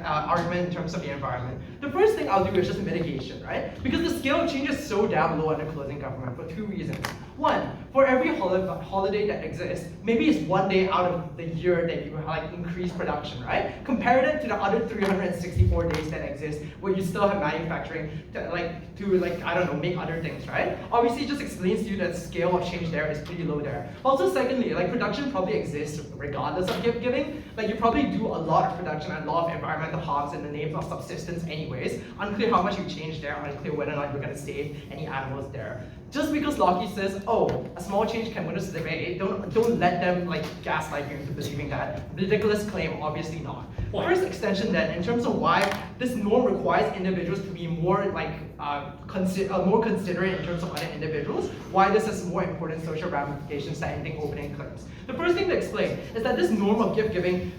argument in terms of the environment. The first thing I'll do is just mitigation, right? Because the scale of change is so damn low under closing government for two reasons. One, for every holiday that exists, maybe it's one day out of the year that you like increase production, right? Compare it to the other 364 days that exist where you still have manufacturing to I don't know, make other things, right? Obviously it just explains to you that the scale of change there is pretty low there. Also secondly, like production probably exists regardless of gift giving. Like you probably do a lot of production and a lot of environmental harms in the name of subsistence anyways. Unclear how much you change there, unclear whether or not you're gonna save any animals there. Just because Lachie says, oh, a small change can win us the debate, don't let them like gaslight you into believing that. Ridiculous claim, obviously not. First extension then, in terms of why this norm requires individuals to be more more considerate in terms of other individuals, why this has more important social ramifications than anything opening claims. The first thing to explain is that this norm of gift giving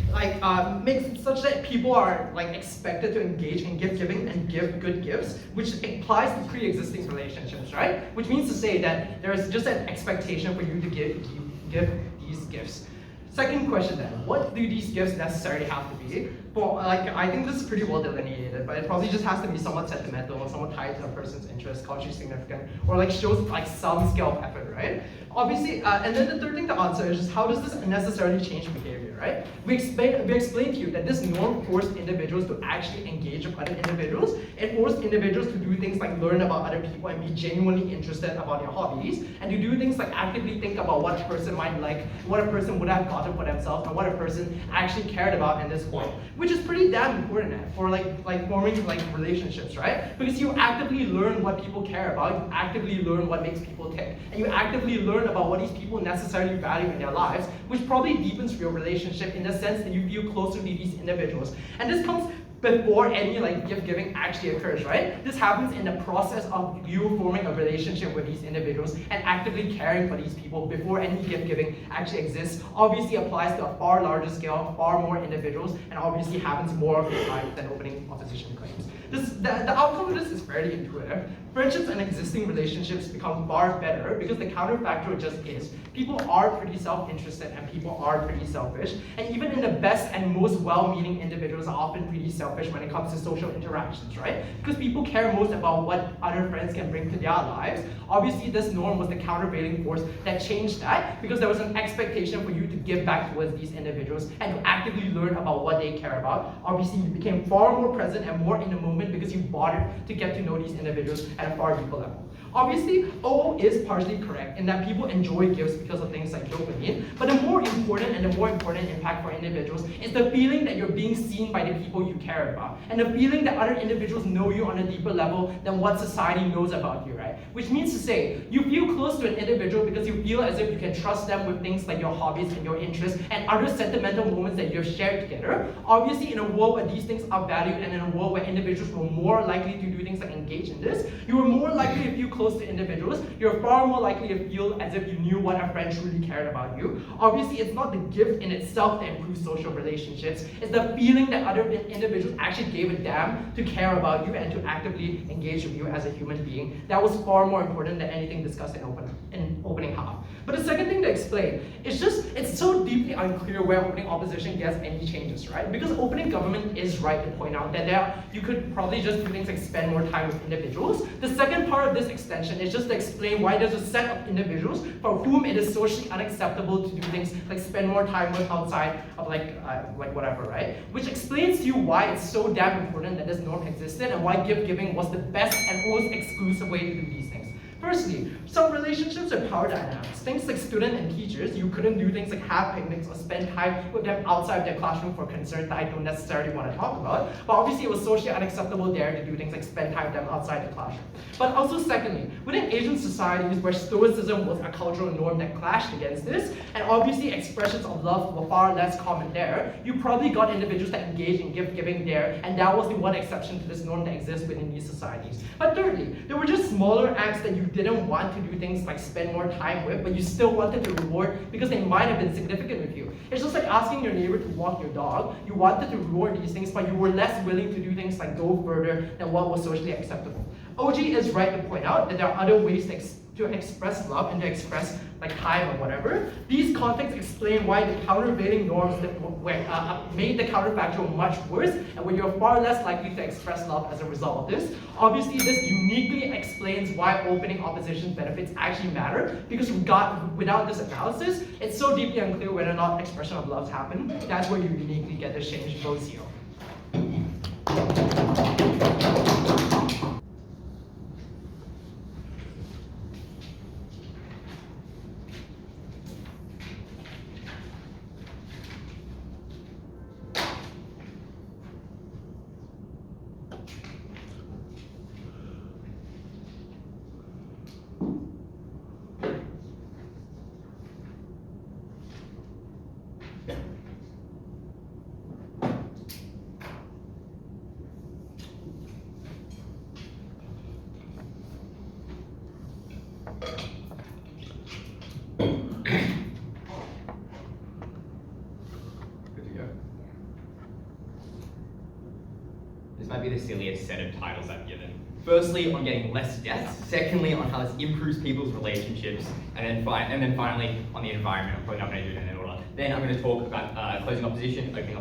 makes it such that people are expected to engage in gift giving and give good gifts, which applies to pre-existing relationships, right? Which means to say that there is just an expectation for you to give these gifts. Second question then, what do these gifts necessarily have to be? For I think this is pretty well delineated, but it probably just has to be somewhat sentimental or somewhat tied to a person's interest, culturally significant, or shows some scale of effort, right? Obviously, and then the third thing to answer is just how does this necessarily change behavior? right? We explained to you that this norm forced individuals to actually engage with other individuals. It forced individuals to do things like learn about other people and be genuinely interested about their hobbies, and to do things like actively think about what a person might like, what a person would have gotten for themselves, and what a person actually cared about in this point, which is pretty damn important for like forming like relationships, right? Because you actively learn what people care about, you actively learn what makes people tick, and you actively learn about what these people necessarily value in their lives, which probably deepens your relationship in the sense that you feel closer to these individuals. And this comes before any like gift giving actually occurs, right? This happens in the process of you forming a relationship with these individuals and actively caring for these people before any gift giving actually exists. Obviously applies to a far larger scale, far more individuals, and obviously happens more of the time than opening opposition claims. The outcome of this is fairly intuitive. Friendships and existing relationships become far better because the counterfactual just is. People are pretty self-interested and people are pretty selfish. And even in the best and most well-meaning individuals are often pretty selfish when it comes to social interactions, right? Because people care most about what other friends can bring to their lives. Obviously, this norm was the countervailing force that changed that because there was an expectation for you to give back towards these individuals and to actively learn about what they care about. Obviously, you became far more present and more in the moment because you bothered to get to know these individuals at a far deeper level. Obviously, OO is partially correct in that people enjoy gifts because of things like dopamine, but the more important impact for individuals is the feeling that you're being seen by the people you care about, and the feeling that other individuals know you on a deeper level than what society knows about you, right? Which means to say, you feel close to an individual because you feel as if you can trust them with things like your hobbies and your interests and other sentimental moments that you've shared together. Obviously, in a world where these things are valued and in a world where individuals were more likely to do things like engage in this, you are more likely to feel close to individuals. You're far more likely to feel as if you knew what a friend truly cared about you. Obviously, it's not the gift in itself that improves social relationships. It's the feeling that other individuals actually gave a damn to care about you and to actively engage with you as a human being. That was far more important than anything discussed in opening half. But the second thing to explain is it's so deeply unclear where opening opposition gets any changes, right? Because opening government is right to point out that you could probably just do things like spend more time with individuals. The second part of this extension is just to explain why there's a set of individuals for whom it is socially unacceptable to do things like spend more time with outside of like whatever, right? Which explains to you why it's so damn important that this norm existed and why gift giving was the best and most exclusive way to do these things. Firstly, some relationships are power dynamics. Things like student and teachers, you couldn't do things like have picnics or spend time with them outside of their classroom for concerns that I don't necessarily want to talk about. But obviously it was socially unacceptable there to do things like spend time with them outside the classroom. But also secondly, within Asian societies where stoicism was a cultural norm that clashed against this, and obviously expressions of love were far less common there, you probably got individuals that engaged in gift giving there, and that was the one exception to this norm that exists within these societies. But thirdly, there were just smaller acts that you didn't want to do things like spend more time with, but you still wanted to reward because they might have been significant with you. It's just like asking your neighbor to walk your dog. You wanted to reward these things, but you were less willing to do things like go further than what was socially acceptable. OG is right to point out that there are other ways to express love and to express like time or whatever. These contexts explain why the countervailing norms that made the counterfactual much worse, and where you're far less likely to express love as a result of this. Obviously, this uniquely explains why opening opposition benefits actually matter, because without this analysis, it's so deeply unclear whether or not expression of loves happen. That's where you uniquely get this change both zero. This might be the silliest set of titles I've given. Firstly, on getting less deaths. Secondly, on how this improves people's relationships. And then finally, on the environment. I'm probably not going to do it in that order. Then I'm going to talk about closing opposition, opening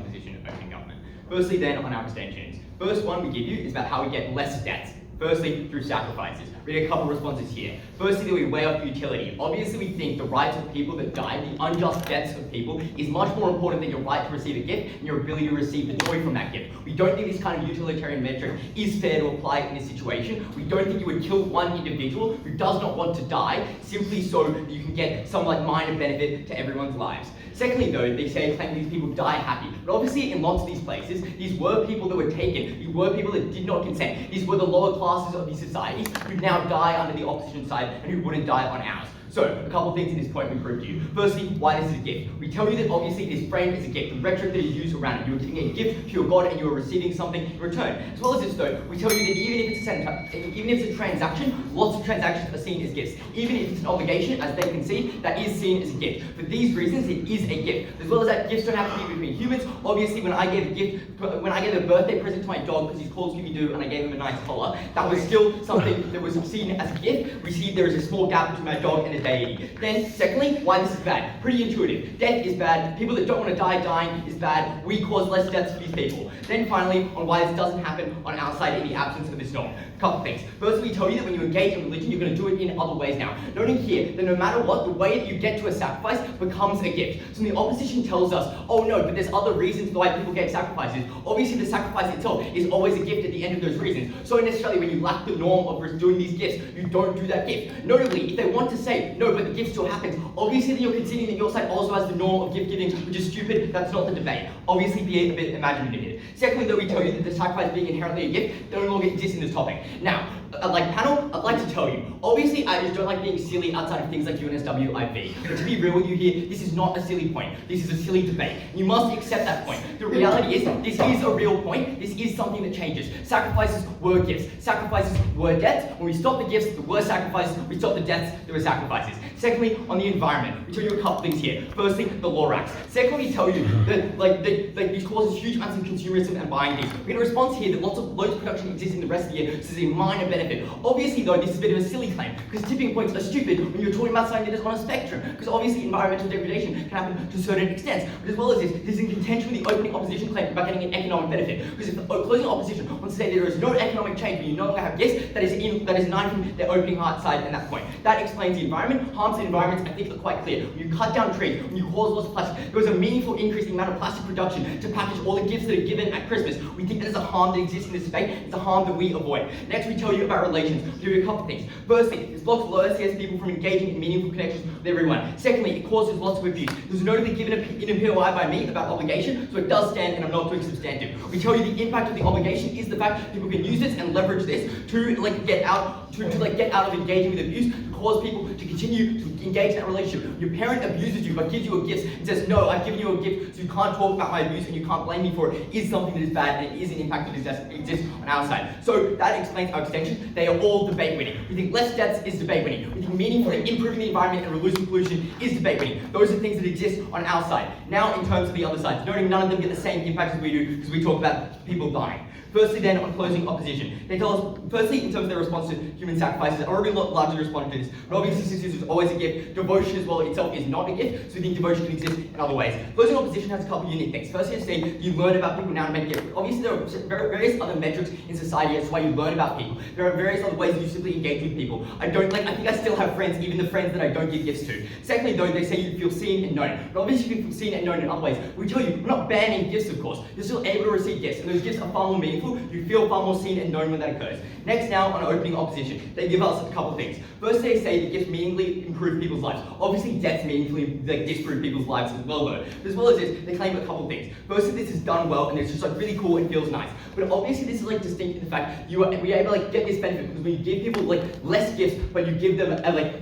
government. Firstly then, on our extensions. First one we give you is about how we get less deaths. Firstly, through sacrifices. Read a couple responses here. Firstly, that we weigh up utility. Obviously, we think the rights of people that died, the unjust deaths of people, is much more important than your right to receive a gift and your ability to receive the joy from that gift. We don't think this kind of utilitarian metric is fair to apply in this situation. We don't think you would kill one individual who does not want to die simply so that you can get some like minor benefit to everyone's lives. Secondly, though, they claim these people die happy. But obviously, in lots of these places, these were people that were taken. These were people that did not consent. These were the lower classes of these societies who now die under the opposition side and who wouldn't die on ours. So, a couple of things in this point we prove to you. Firstly, why this is a gift. We tell you that obviously it is framed as a gift. The rhetoric that is used around it. You are giving a gift to your God and you are receiving something in return. As well as this though, we tell you that even if it's a transaction, lots of transactions are seen as gifts. Even if it's an obligation, as they concede, that is seen as a gift. For these reasons, it is a gift. As well as that, gifts don't have to be between humans. Obviously, when I gave a birthday present to my dog because he's called Scooby-Doo and I gave him a nice collar, that was still something that was seen as a gift. We see there is a small gap between my dog and a deity. Then, secondly, why this is bad. Pretty intuitive. Death is bad. People that don't want to die dying is bad. We cause less deaths for these people. Then finally, on why this doesn't happen on our side in the absence of this norm. A couple things. First, we tell you that when you engage in religion, you're going to do it in other ways now. Noting here that no matter what, the way that you get to a sacrifice becomes a gift. So the opposition tells us, oh no, but there's other reasons why people get sacrifices. Obviously, the sacrifice itself is always a gift at the end of those reasons. So necessarily, when you lack the norm of doing these gifts, you don't do that gift. Notably, if they want to say, no, but the gift still happens, obviously then you're conceding that your side also has the norm of gift giving, which is stupid. That's not the debate. Obviously, be a bit imaginative here. Secondly, though, we tell you that the sacrifice being inherently a gift no longer exists in this topic. Now, like panel, I'd like to tell you, obviously I just don't like being silly outside of things like UNSW IV. But to be real with you here, this is not a silly point. This is a silly debate. You must accept that point. The reality is, this is a real point. This is something that changes. Sacrifices were gifts. Sacrifices were deaths. When we stop the gifts, there were sacrifices. We stop the deaths, there were sacrifices. Secondly, on the environment, we tell you a couple things here. Firstly, the law racks. Secondly, we tell you that this causes huge amounts of consumerism and buying things. We're going to respond here that loads of production exists in the rest of the year, so there's a minor benefit. Obviously, though, this is a bit of a silly claim, because tipping points are stupid when you're talking about something that is on a spectrum, because obviously environmental degradation can happen to certain extents. But as well as this is in contention with the opening opposition claim about getting an economic benefit. Because if the closing opposition wants to say there is no economic change when you no longer have gifts, that is knifing their opening heart side in that point. That explains the environment. Harms to environments, I think, are quite clear. When you cut down trees, when you cause lots of plastic, there was a meaningful increase in the amount of plastic production to package all the gifts that are given at Christmas. We think that is a harm that exists in this debate. It's a harm that we avoid. Next, we tell you about relations. We do a couple of things. Firstly, this blocks low SES people from engaging in meaningful connections with everyone. Secondly, it causes lots of abuse. There's notably given in a POI by me about obligation, so it does stand and I'm not doing substantive. We tell you the impact of the obligation is the fact that people can use this and leverage this to get out of engaging with abuse, to cause people to continue to engage in that relationship. Your parent abuses you but gives you a gift and says, no, I've given you a gift so you can't talk about my abuse and you can't blame me for it, is something that is bad and it is an impact that exists on our side. So that explains our extension. They are all debate winning. We think less deaths is debate winning. We think meaningfully improving the environment and reducing pollution is debate winning. Those are things that exist on our side. Now in terms of the other sides, noting none of them get the same impact as we do because we talk about people dying. Firstly then, on closing opposition. They tell us, firstly, in terms of their response to human sacrifices, I already largely responded to this, but obviously since this is always a gift, devotion as well itself is not a gift, so we think devotion can exist in other ways. Closing opposition has a couple of unique things. Firstly, to say you learn about people now to make gifts. Obviously there are various other metrics in society as to why you learn about people. There are various other ways that you simply engage with people. I think I still have friends, even the friends that I don't give gifts to. Secondly though, they say you feel seen and known. But obviously you feel seen and known in other ways. We tell you, we're not banning gifts of course. You're still able to receive gifts, and those gifts are far more meaningful. You feel far more seen and known when that occurs. Next now, on opening opposition, they give us a couple of things. First, they say that gifts meaningfully improve people's lives. Obviously, deaths meaningfully disprove people's lives as well though. But as well as this, they claim a couple of things. First, this is done well and it's just really cool and feels nice. But obviously, this is distinct in the fact we are able to get this benefit because when you give people less gifts, but you give them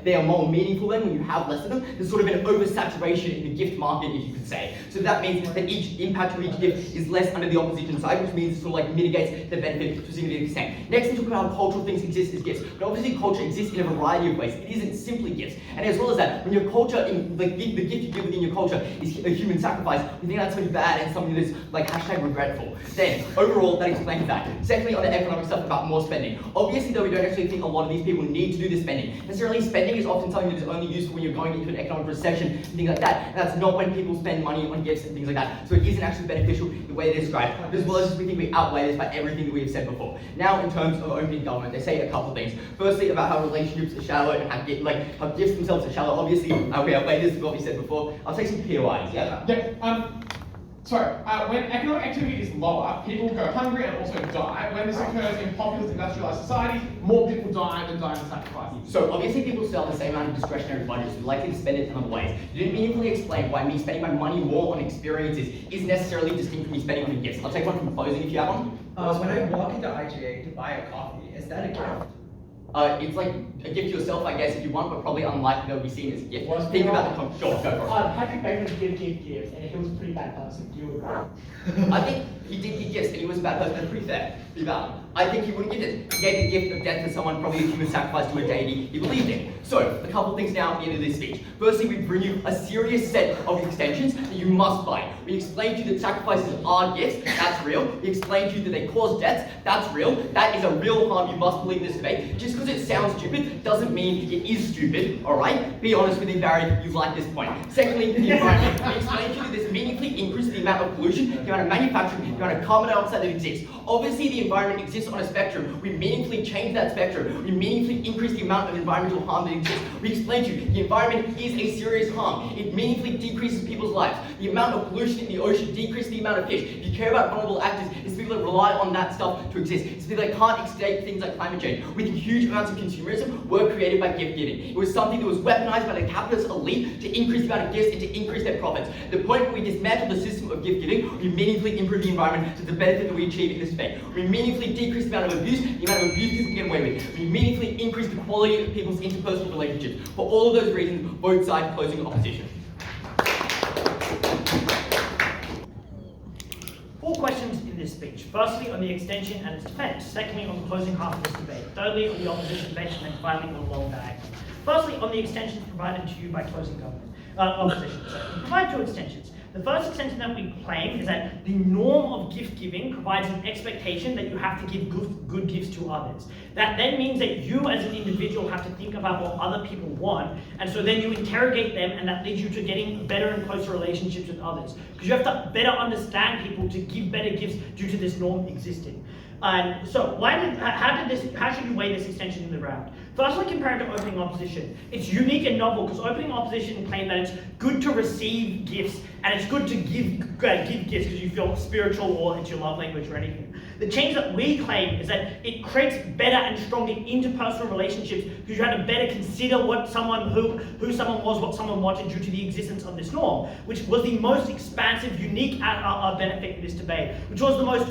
they are more meaningful then when you have less of them. There's sort of an oversaturation in the gift market, if you could say. So that means that each impact of each gift is less under the opposition side, which means it sort of mitigates the benefit to a significant extent. Next, we talk about how cultural things exist as gifts. But obviously, culture exists in a variety of ways. It isn't simply gifts. And as well as that, when your culture, the gift you give within your culture is a human sacrifice, we think that's something bad and something that is #regretful. Then, overall, that explains that. Secondly, on the economic stuff about more spending. Obviously, though, we don't actually think a lot of these people need to do the spending. Necessarily, spending is often something that is only useful when you're going into an economic recession and things like that. And that's not when people spend money on gifts and things like that. So it isn't actually beneficial the way they describe. But as well as we think we outweigh this by everything that we have said before. Now, in terms of opening government, they say a couple of things. Firstly, about how relationships are shallow and how gifts themselves are shallow. Obviously, we have latest what we said before. I'll take some POIs. Yeah. Sorry, when economic activity is lower, people go hungry and also die. When this occurs in populous industrialized societies, more people die than die in sacrifices. So obviously people still have the same amount of discretionary budgets, we're likely to spend it in other ways. You didn't meaningfully explain why me spending my money more on experiences is necessarily distinct from me spending on gifts. I'll take one from closing if you have one. When I walk into IGA to buy a coffee, is that a gift? It's like a gift to yourself, I guess, if you want, but probably unlikely that would be seen as a gift. Think about the sure, go for it. Patrick Bateman did give gifts, and he was a pretty bad person. Do you agree? I think he did give gifts, and he was a bad person. That's pretty fair. Pretty valid. I think he wouldn't give it. He gave the gift of death to someone, probably a human sacrifice to a deity he believed in. So, a couple of things now at the end of this speech. Firstly, we bring you a serious set of extensions that you must buy. We explained to you that sacrifices are gifts, that's real. We explained to you that they cause deaths, that's real. That is a real harm, you must believe in this debate. Just because it sounds stupid doesn't mean it is stupid, alright? Be honest with me, Barrie, you like this point. Secondly, the environment. We explained to you that this meaningfully increases the amount of pollution, the amount of manufacturing, the amount of carbon dioxide that exists. Obviously, the environment exists on a spectrum. We meaningfully change that spectrum. We meaningfully increase the amount of environmental harm that exists. We explained to you, the environment is a serious harm. It meaningfully decreases people's lives. The amount of pollution in the ocean decreases the amount of fish. If you care about vulnerable actors, it's people that rely on that stuff to exist. It's people that can't escape things like climate change. We think huge amounts of consumerism were created by gift giving. It was something that was weaponized by the capitalist elite to increase the amount of gifts and to increase their profits. The point where we dismantle the system of gift giving, we meaningfully improve the environment to the benefit that we achieve in this debate. We meaningfully decrease the amount of abuse, the amount of abuse people can get away with. We meaningfully increase the quality of people's interpersonal relationships. For all of those reasons, vote side closing opposition. 4 questions in this speech. Firstly, on the extension and its defense. Secondly, on the closing half of this debate. Thirdly, on the opposition bench, and then finally on the long diagram. Firstly, on the extensions provided to you by closing government. Opposition. So, we provide 2 extensions. The first extension that we claim is that the norm of gift giving provides an expectation that you have to give good gifts to others. That then means that you as an individual have to think about what other people want, and so then you interrogate them, and that leads you to getting better and closer relationships with others. Because you have to better understand people to give better gifts due to this norm existing. And so, how should you weigh this extension in the round? Firstly, compared to opening opposition, it's unique and novel because opening opposition claim that it's good to receive gifts and it's good to give gifts because you feel spiritual or it's your love language or anything. The change that we claim is that it creates better and stronger interpersonal relationships because you had to better consider what someone who someone was, what someone wanted due to the existence of this norm, which was the most expansive, unique benefit in this debate, which was the most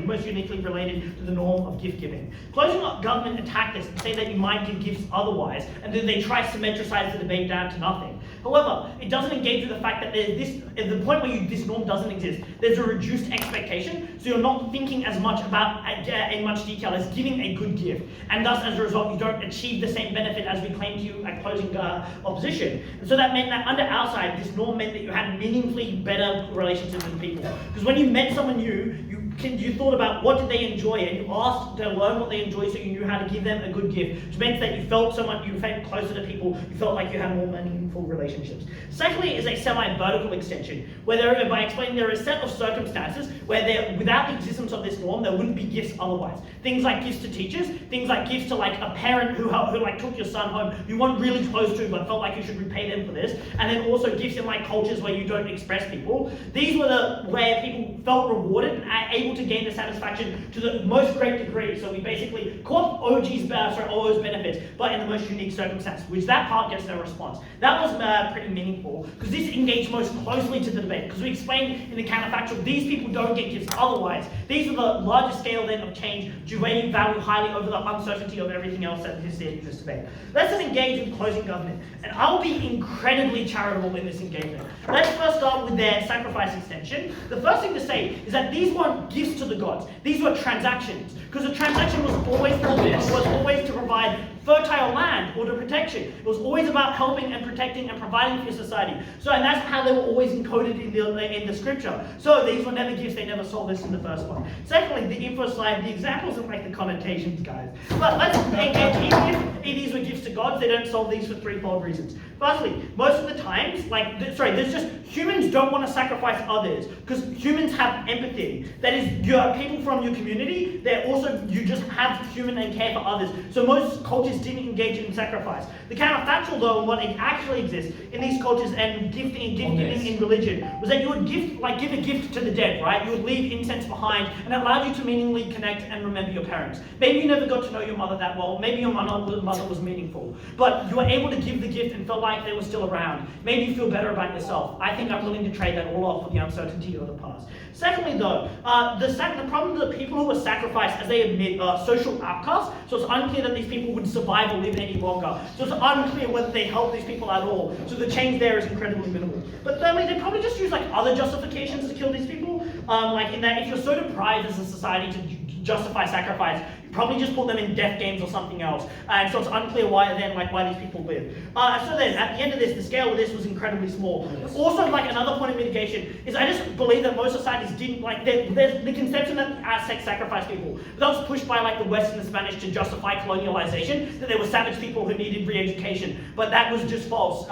most uniquely related to the norm of gift giving. Closing government attack this and say that you might give gifts otherwise, and then they try to symmetricize the debate down to nothing. However, it doesn't engage with the fact that at the point where this norm doesn't exist, there's a reduced expectation, so you're not thinking as much about in much detail as giving a good gift, and thus as a result you don't achieve the same benefit as we claim to you at closing opposition. And so that meant that under our side, this norm meant that you had meaningfully better relationships with people. Because when you met someone new, you thought about what did they enjoy, and you asked to learn what they enjoy so you knew how to give them a good gift, which meant that you felt closer to people, you felt like you had more meaningful relationships. Secondly is a semi-vertical extension, where by explaining there are a set of circumstances where without the existence of this norm, there wouldn't be gifts otherwise. Things like gifts to teachers, things like gifts to like a parent who took your son home, you weren't really close to but felt like you should repay them for this, and then also gifts in like cultures where you don't express people. These were where people felt rewarded and able to gain the satisfaction to the most great degree. So we basically co-opt OO's benefits, but in the most unique circumstance, which that part gets their response. That was pretty meaningful, because this engaged most closely to the debate, because we explained in the counterfactual, these people don't get gifts otherwise. These are the largest scale then of change, Juvaini value highly over the uncertainty of everything else that is in this debate. Let's then engage with closing government, and I'll be incredibly charitable in this engagement. Let's first start with their sacrifice extension. The first thing to say is that these weren't gifts to the gods. These were transactions, because a transaction was always to provide fertile land or to protection. It was always about helping and protecting and providing for your society. So, and that's how they were always encoded in the scripture. So these were never gifts, they never sold this in the first one. Secondly, the info slide, the examples of like the connotations, guys. But let's engage, even if these were gifts to gods, they don't solve these for threefold reasons. Firstly, most of the times, there's just, humans don't want to sacrifice others, because humans have empathy. That is, you are people from your community, they're also, you just have human and care for others. So most cultures didn't engage in sacrifice. The counterfactual though, and what actually exists in these cultures and giving in religion, was that you would give a gift to the dead, right? You would leave incense behind, and it allowed you to meaningfully connect and remember your parents. Maybe you never got to know your mother that well, maybe your mother was meaningful, but you were able to give the gift and felt like they were still around. Made you feel better about yourself. I think I'm willing to trade that all off for the uncertainty of the past. Secondly though, the problem is that people who were sacrificed, as they admit, are social outcasts, so it's unclear that these people would survive or live any longer. So it's unclear whether they help these people at all. So the change there is incredibly minimal. But thirdly, they probably just use like other justifications to kill these people. Like in that if you're so deprived as a society to justify sacrifice, you probably just put them in death games or something else. And so it's unclear why these people live. So then at the end of this, the scale of this was incredibly small. Also, like another point of mitigation is I just believe that most societies didn't like, there's the conception that Aztecs sacrificed people. But that was pushed by like the West and the Spanish to justify colonialization, that there were savage people who needed re-education. But that was just false.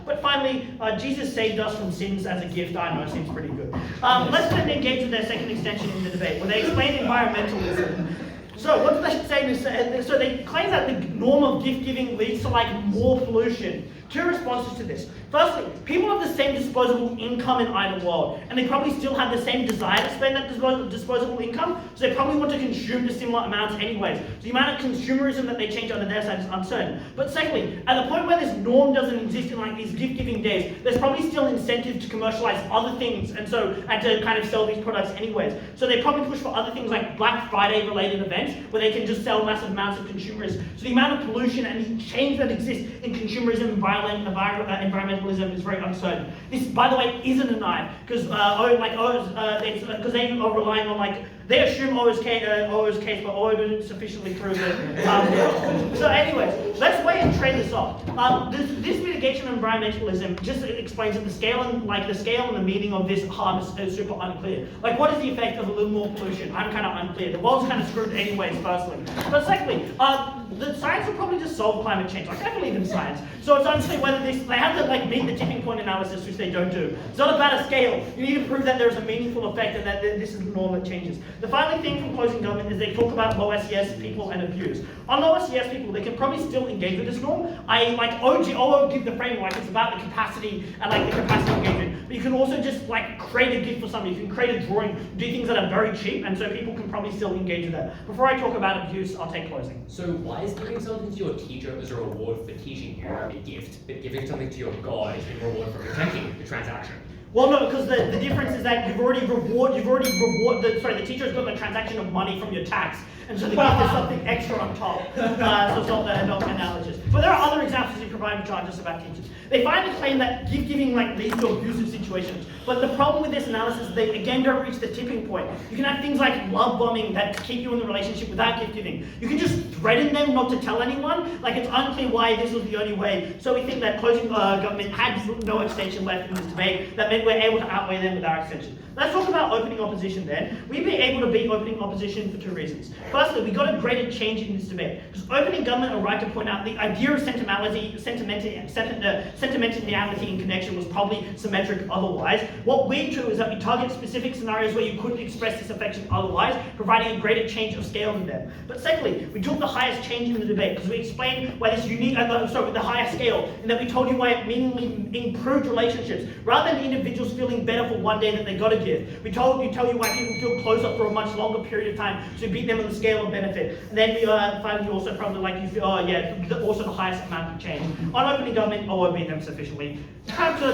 But finally, Jesus saved us from sins as a gift. I know, it seems pretty good. Let's then engage with their second extension in the debate, where they explain environmentalism. So what they say is, so they claim that the norm of gift giving leads to like more pollution. Two responses to this. Firstly, people have the same disposable income in either world, and they probably still have the same desire to spend that disposable income, so they probably want to consume the similar amounts anyways. So the amount of consumerism that they change on their side is uncertain. But secondly, at the point where this norm doesn't exist in like these gift-giving days, there's probably still incentive to commercialize other things, and to kind of sell these products anyways. So they probably push for other things like Black Friday related events, where they can just sell massive amounts of consumerism. So the amount of pollution and the change that exists in consumerism and environmentalism is very uncertain. This, by the way, isn't a knife, because they are relying on like, they assume O's case, but O didn't sufficiently prove it. So anyways, let's wait and trade this off. This mitigation of environmentalism just explains that the scale and the meaning of this harm is super unclear. Like, what is the effect of a little more pollution? I'm kind of unclear. The world's kind of screwed anyways, firstly. But secondly, the science will probably just solve climate change. Like, I believe in science. So it's unclear whether they have to like meet the tipping point analysis, which they don't do. It's not about a scale. You need to prove that there's a meaningful effect and that this is the norm that changes. The final thing from closing government is they talk about low SES people and abuse. On low SES people, they can probably still engage with this norm. O give the framework, it's about the capacity and like the capacity engagement. But you can also just like create a gift for somebody. You can create a drawing, do things that are very cheap, and so people can probably still engage with that. Before I talk about abuse, I'll take closing. So why is giving something to your teacher as a reward for teaching you a gift, but giving something to your God is a reward for protecting the transaction? Well, no, because the difference is that the teacher's got the transaction of money from your tax, and so the gift is something extra on top. So it's not analogous. But there are other examples you provide which aren't just about teachers. They finally claim that gift giving like leads to abusive situations. But the problem with this analysis is they again don't reach the tipping point. You can have things like love bombing that keep you in the relationship without gift giving. You can just threaten them not to tell anyone. Like, it's unclear why this was the only way. So we think that closing government had no extension left in this debate. That meant we're able to outweigh them with our extension. Let's talk about opening opposition then. We've been able to beat opening opposition for two reasons. Firstly, we got a greater change in this debate. Because opening government are right to point out the idea of sentimentality and connection was probably symmetric otherwise. What we do is that we target specific scenarios where you couldn't express this affection otherwise, providing a greater change of scale in them. But secondly, we took the highest change in the debate because we explained why this unique, with the highest scale, and that we told you why it meaningfully improved relationships. Rather than individuals feeling better for one day that they got a gift, we tell you why people feel closer for a much longer period of time, so we beat them on the scale of benefit. And then we finally also probably like you feel, also the highest amount of change. On opening government, I won't beat them sufficiently. Time to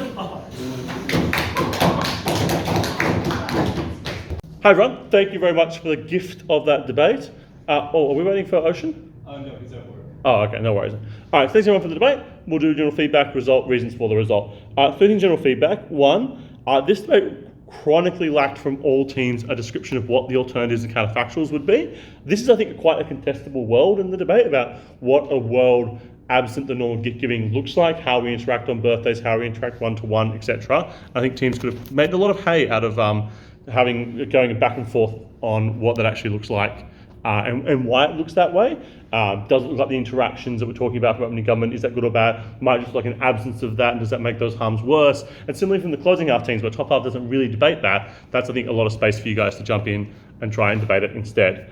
Hi everyone, thank you very much for the gift of that debate. Are we waiting for Ocean? No, he's at work. Oh, okay, no worries. All right, thanks everyone for the debate. We'll do general feedback, result, reasons for the result. 13 general feedback. One, this debate chronically lacked from all teams a description of what the alternatives and counterfactuals would be. This is, I think, quite a contestable world in the debate about what a world absent the normal gift giving looks like, how we interact on birthdays, how we interact one-to-one, etc. I think teams could have made a lot of hay out of going back and forth on what that actually looks like and why it looks that way. Does it look like the interactions that we're talking about from opening government, is that good or bad? Might just look like an absence of that, and does that make those harms worse? And similarly from the closing half teams, where top half doesn't really debate that, that's, I think, a lot of space for you guys to jump in and try and debate it instead.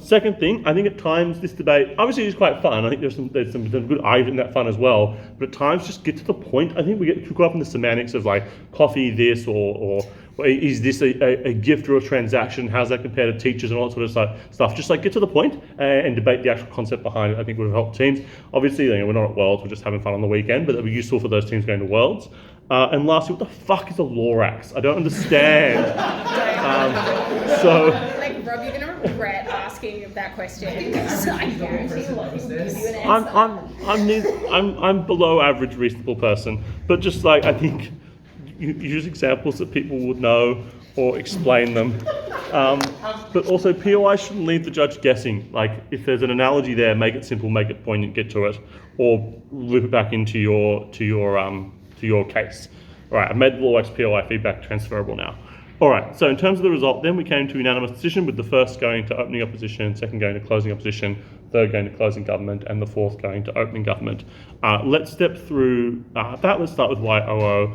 Second thing, I think at times this debate, obviously is quite fun. I think there's some good argument in that fun as well, but at times just get to the point. I think we get too caught up in the semantics of like coffee this or is this a gift or a transaction? How's that compare to teachers and all that sort of stuff? Just like get to the point and debate the actual concept behind it. I think would have helped teams. Obviously, we're not at Worlds, we're just having fun on the weekend, but that'd be useful for those teams going to Worlds. And lastly, what the fuck is a Lorax? I don't understand. Like, Rob, you're gonna regret asking that question. Because I guarantee a lot of people give you an answer. I'm below average reasonable person, but just like I think you use examples that people would know or explain them. But also POI shouldn't leave the judge guessing. Like if there's an analogy there, make it simple, make it poignant, get to it, or loop it back into your case. All right, I've made the Lorax POI feedback transferable now. All right, so in terms of the result, then we came to unanimous decision with the first going to opening opposition, second going to closing opposition, third going to closing government, and the fourth going to opening government. Let's step through that. Let's start with why OO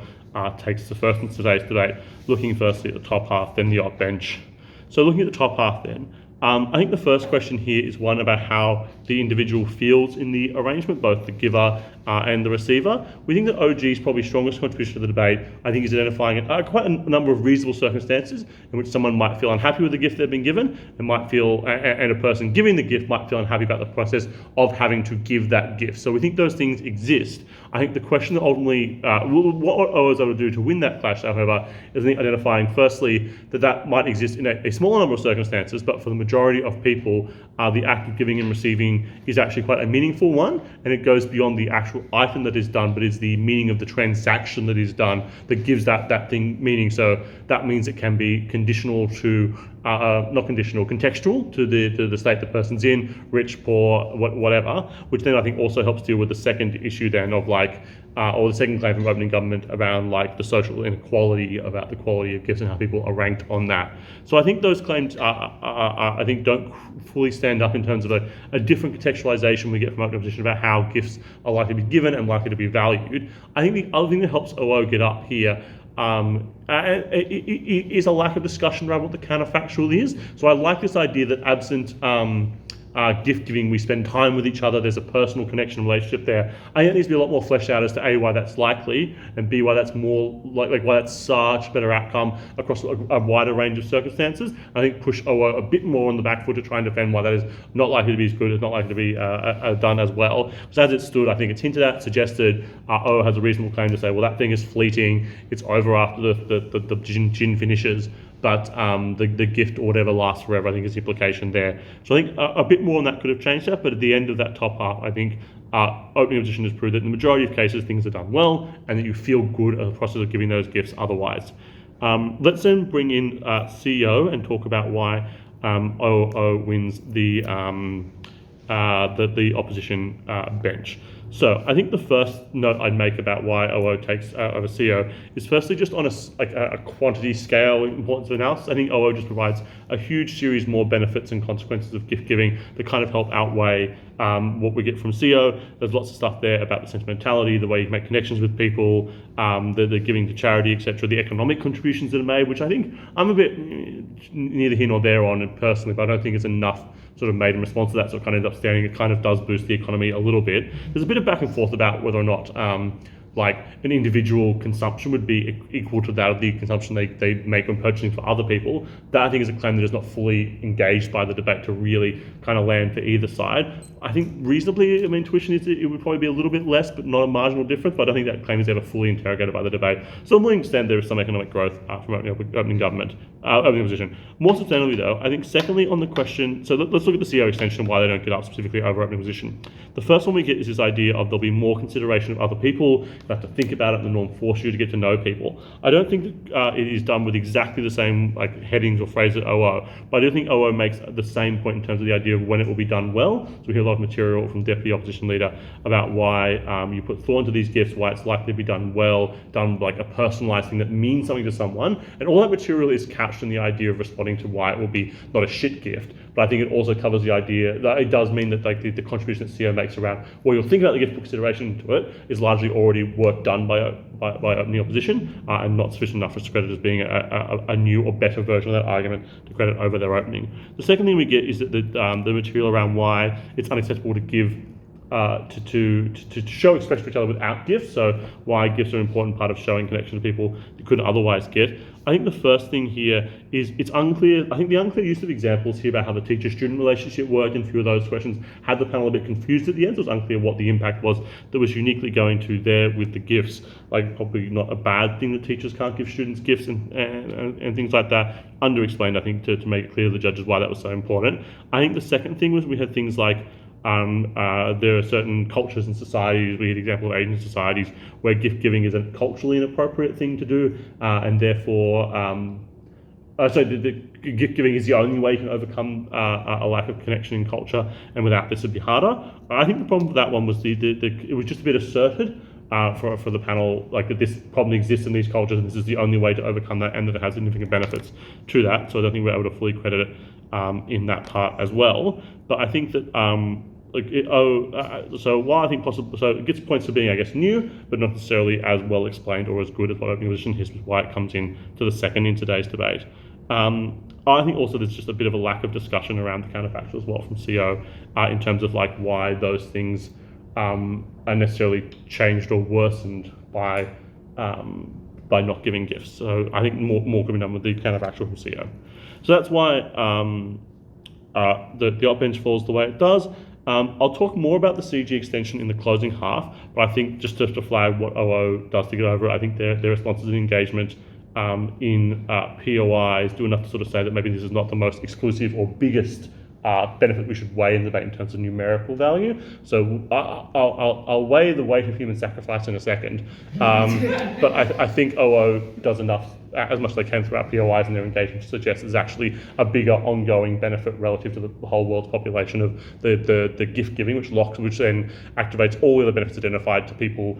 takes the first in today's debate, looking firstly at the top half, then the op bench. So looking at the top half then, I think the first question here is one about how the individual feels in the arrangement, both the giver and the receiver. We think that OG's probably strongest contribution to the debate, I think, is identifying quite a number of reasonable circumstances in which someone might feel unhappy with the gift they've been given and might feel, and a person giving the gift might feel unhappy about the process of having to give that gift. So we think those things exist. I think the question that ultimately, what OO is able to do to win that clash, however, is identifying firstly that might exist in a smaller number of circumstances, but for the majority of people, the act of giving and receiving is actually quite a meaningful one, and it goes beyond the actual item that is done, but is the meaning of the transaction that is done that gives that thing meaning. So that means it can be conditional to, not conditional, contextual to the state the person's in, rich, poor, whatever, which then I think also helps deal with the second issue then of like, or the second claim from opening government around like the social inequality about the quality of gifts and how people are ranked on that. So I think those claims I think don't fully stand up in terms of a different contextualization we get from opening opposition about how gifts are likely to be given and likely to be valued. I think the other thing that helps OO get up here is a lack of discussion around what the counterfactual is. So I like this idea that absent gift giving, we spend time with each other, there's a personal connection relationship there. I think it needs to be a lot more fleshed out as to A, why that's likely, and B, why that's more like why that's such a better outcome across a wider range of circumstances. I think push OO a bit more on the back foot to try and defend why that is not likely to be as good, it's not likely to be done as well. Because as it stood, I think it's hinted at, suggested, OO has a reasonable claim to say, well, that thing is fleeting, it's over after the gin finishes, but the gift or whatever lasts forever, I think is the implication there. So I think a bit more on that could have changed that, but at the end of that top half, I think opening opposition has proved that in the majority of cases, things are done well, and that you feel good at the process of giving those gifts otherwise. Let's then bring in CEO and talk about why OO wins the opposition bench. So I think the first note I'd make about why OO takes over CEO is firstly just on a quantity scale importance of analysis. I think OO just provides a huge series more benefits and consequences of gift giving that kind of help outweigh what we get from CEO. There's lots of stuff there about the sentimentality, the way you make connections with people, the giving to charity, etc., the economic contributions that are made, which I think I'm a bit neither here nor there on it personally, but I don't think it's enough sort of made in response to that, so it kind of ends up standing. It kind of does boost the economy a little bit. There's a bit of back and forth about whether or not like an individual consumption would be equal to that of the consumption they make when purchasing for other people. That I think is a claim that is not fully engaged by the debate to really kind of land for either side. I think reasonably, my intuition is it would probably be a little bit less, but not a marginal difference, but I don't think that claim is ever fully interrogated by the debate. So I'm willing to stand there is some economic growth from opening government opening position. More substantially though, I think secondly on the question, so let's look at the CO extension and why they don't get up specifically over opening position. The first one we get is this idea of there'll be more consideration of other people, you have to think about it and the norm force you to get to know people. I don't think that it is done with exactly the same like headings or phrases at OO, but I do think OO makes the same point in terms of the idea of when it will be done well. So we hear a lot of material from Deputy Opposition Leader about why you put thought into these gifts, why it's likely to be done well, done like a personalised thing that means something to someone, and all that material is couched in the idea of responding to why it will be not a shit gift. But I think it also covers the idea that it does mean that like the contribution that CO makes around what you'll think about the gift for consideration to it is largely already work done by opening opposition and not sufficient enough for us to credit as being a new or better version of that argument to credit over their opening. The second thing we get is that the material around why it's unacceptable to give to show expression to each other without gifts, so why gifts are an important part of showing connection to people you couldn't otherwise get. I think the first thing here is it's unclear. I think the unclear use of examples here about how the teacher-student relationship worked in a few of those questions had the panel a bit confused at the end. So it was unclear what the impact was that was uniquely going to there with the gifts. Like probably not a bad thing that teachers can't give students gifts and things like that. Under-explained, I think, to make it clear to the judges why that was so important. I think the second thing was we had things like there are certain cultures and societies, we had example of Asian societies, where gift giving is a culturally inappropriate thing to do, and therefore, so the gift giving is the only way you can overcome a lack of connection in culture, and without this it'd be harder. I think the problem with that one was it was just a bit asserted for the panel, like that this problem exists in these cultures and this is the only way to overcome that, and that it has significant benefits to that. So I don't think we're able to fully credit it in that part as well. But I think that so while I think possible, so it gets points for being, I guess, new, but not necessarily as well explained or as good as what opening position. Here's why it comes in to the second in today's debate. I think also there's just a bit of a lack of discussion around the counterfactual as well from CO in terms of like why those things are necessarily changed or worsened by not giving gifts. So I think more could be done with the counterfactual from CO. So that's why the op bench falls the way it does. I'll talk more about the CG extension in the closing half, but I think just to flag what OO does to get over it, I think their responses and engagement in POIs do enough to sort of say that maybe this is not the most exclusive or biggest benefit we should weigh in the debate in terms of numerical value. So I'll weigh the weight of human sacrifice in a second, but I think OO does enough, as much as they can throughout POIs and their engagement, to suggest there's actually a bigger ongoing benefit relative to the whole world's population of the gift giving, which then activates all the other benefits identified to people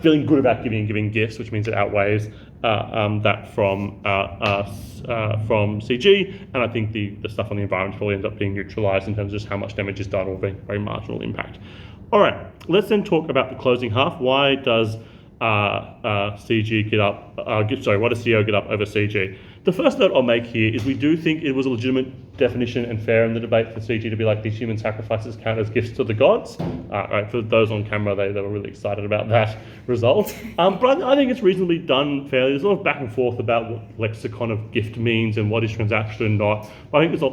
feeling good about giving gifts, which means it outweighs that from CG, and I think the stuff on the environment probably ends up being neutralised in terms of just how much damage is done or very marginal impact. All right, let's then talk about the closing half. Why does CG get up? Why does CO get up over CG? The first note I'll make here is we do think it was a legitimate definition and fair in the debate for CG to be like, these human sacrifices count as gifts to the gods. Right, for those on camera, they were really excited about that result. But I think it's reasonably done fairly. There's a lot of back and forth about what lexicon of gift means and what is transaction and not. But I think there's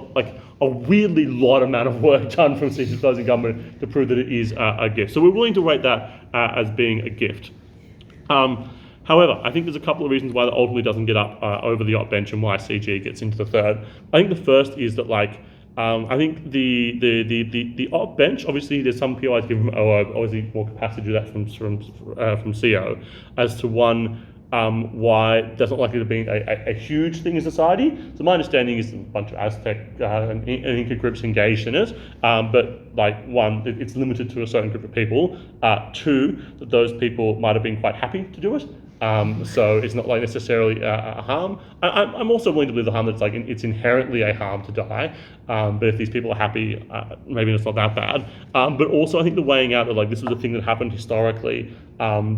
a weirdly lot amount of work done from CG's closing government to prove that it is a gift. So we're willing to rate that as being a gift. However, I think there's a couple of reasons why that ultimately doesn't get up over the op bench and why CG gets into the third. I think the first is that I think the op bench, obviously there's some POIs given from OO, obviously more capacity to do that from CO, as to one, why it doesn't likely to be a huge thing in society. So my understanding is a bunch of Aztec and Inca groups engaged in it, but one, it's limited to a certain group of people. Two, that those people might have been quite happy to do it. So it's not necessarily a harm. I'm also willing to believe the harm that's it's inherently a harm to die. But if these people are happy, maybe it's not that bad. But also I think the weighing out of this was a thing that happened historically.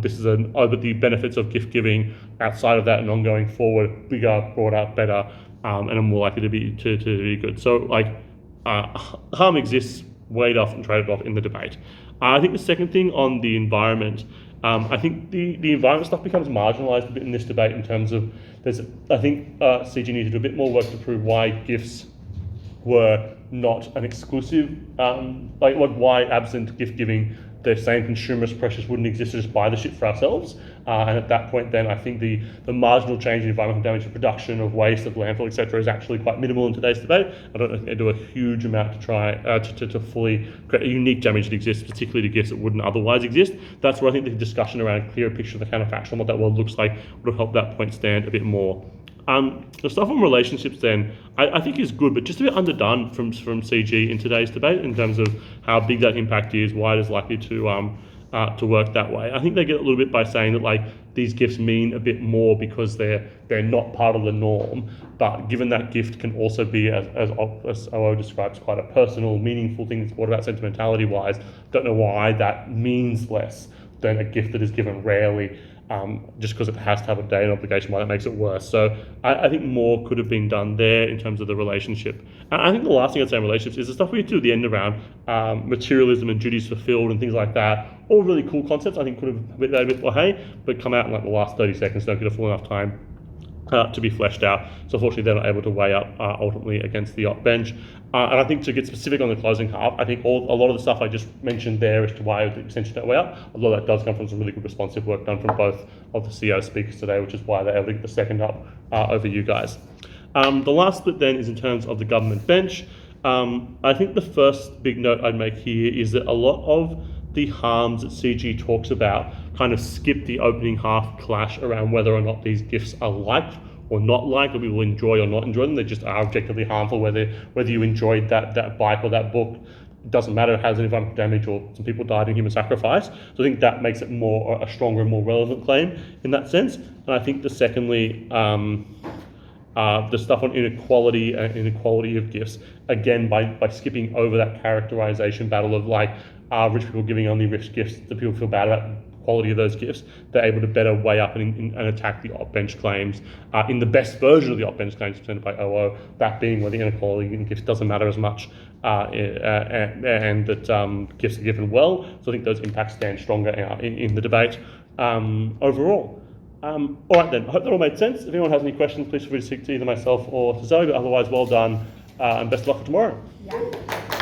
This is but the benefits of gift giving outside of that and ongoing forward, bigger, broader, better, and are more likely to be good. So harm exists, weighed off and traded off in the debate. I think the second thing on the environment, I think the environment stuff becomes marginalised a bit in this debate in terms of I think CG needed to do a bit more work to prove why gifts were not an exclusive, why absent gift giving they're saying consumerist pressures wouldn't exist to just buy the shit for ourselves. And at that point, then I think the marginal change in environmental damage of production, of waste, of landfill, etc., is actually quite minimal in today's debate. I don't think they do a huge amount to try to fully create a unique damage that exists, particularly to gifts that wouldn't otherwise exist. That's where I think the discussion around a clearer picture of the counterfactual and what that world looks like would have helped that point stand a bit more. The stuff on relationships then, I think is good, but just a bit underdone from CG in today's debate in terms of how big that impact is, why it is likely to work that way. I think they get a little bit by saying that like these gifts mean a bit more because they're not part of the norm, but given that gift can also be, as OO describes, quite a personal, meaningful thing. What about sentimentality wise? Don't know why that means less than a gift that is given rarely. Just because it has to have a date and obligation, why that makes it worse. So I think more could have been done there in terms of the relationship. And I think the last thing I'd say on relationships is the stuff we get to at the end around materialism and duties fulfilled and things like that. All really cool concepts. I think could have been a bit more hey, but come out in like the last 30 seconds, don't get a full enough time to be fleshed out. So unfortunately they're not able to weigh up ultimately against the op bench. And I think to get specific on the closing half, I think a lot of the stuff I just mentioned there as to why the extension don't weigh up, a lot of that does come from some really good responsive work done from both of the CEO speakers today, which is why they're able to get the second up over you guys. The last split then is in terms of the government bench. I think the first big note I'd make here is that a lot of the harms that CG talks about kind of skip the opening half clash around whether or not these gifts are liked or not liked, or people enjoy or not enjoy them. They just are objectively harmful, whether you enjoyed that bike or that book. It doesn't matter, it has an environmental damage or some people died in human sacrifice. So I think that makes it a stronger and more relevant claim in that sense. And I think secondly, the stuff on inequality and inequality of gifts, again, by skipping over that characterization battle of like, are rich people giving only rich gifts that people feel bad about the quality of those gifts, they're able to better weigh up and attack the op bench claims in the best version of the op bench claims presented by OO, that being where the inequality in gifts doesn't matter as much and that gifts are given well. So I think those impacts stand stronger in the debate overall. All right then, I hope that all made sense. If anyone has any questions, please feel free to speak to either myself or to Zoe, but otherwise well done and best of luck for tomorrow. Yeah.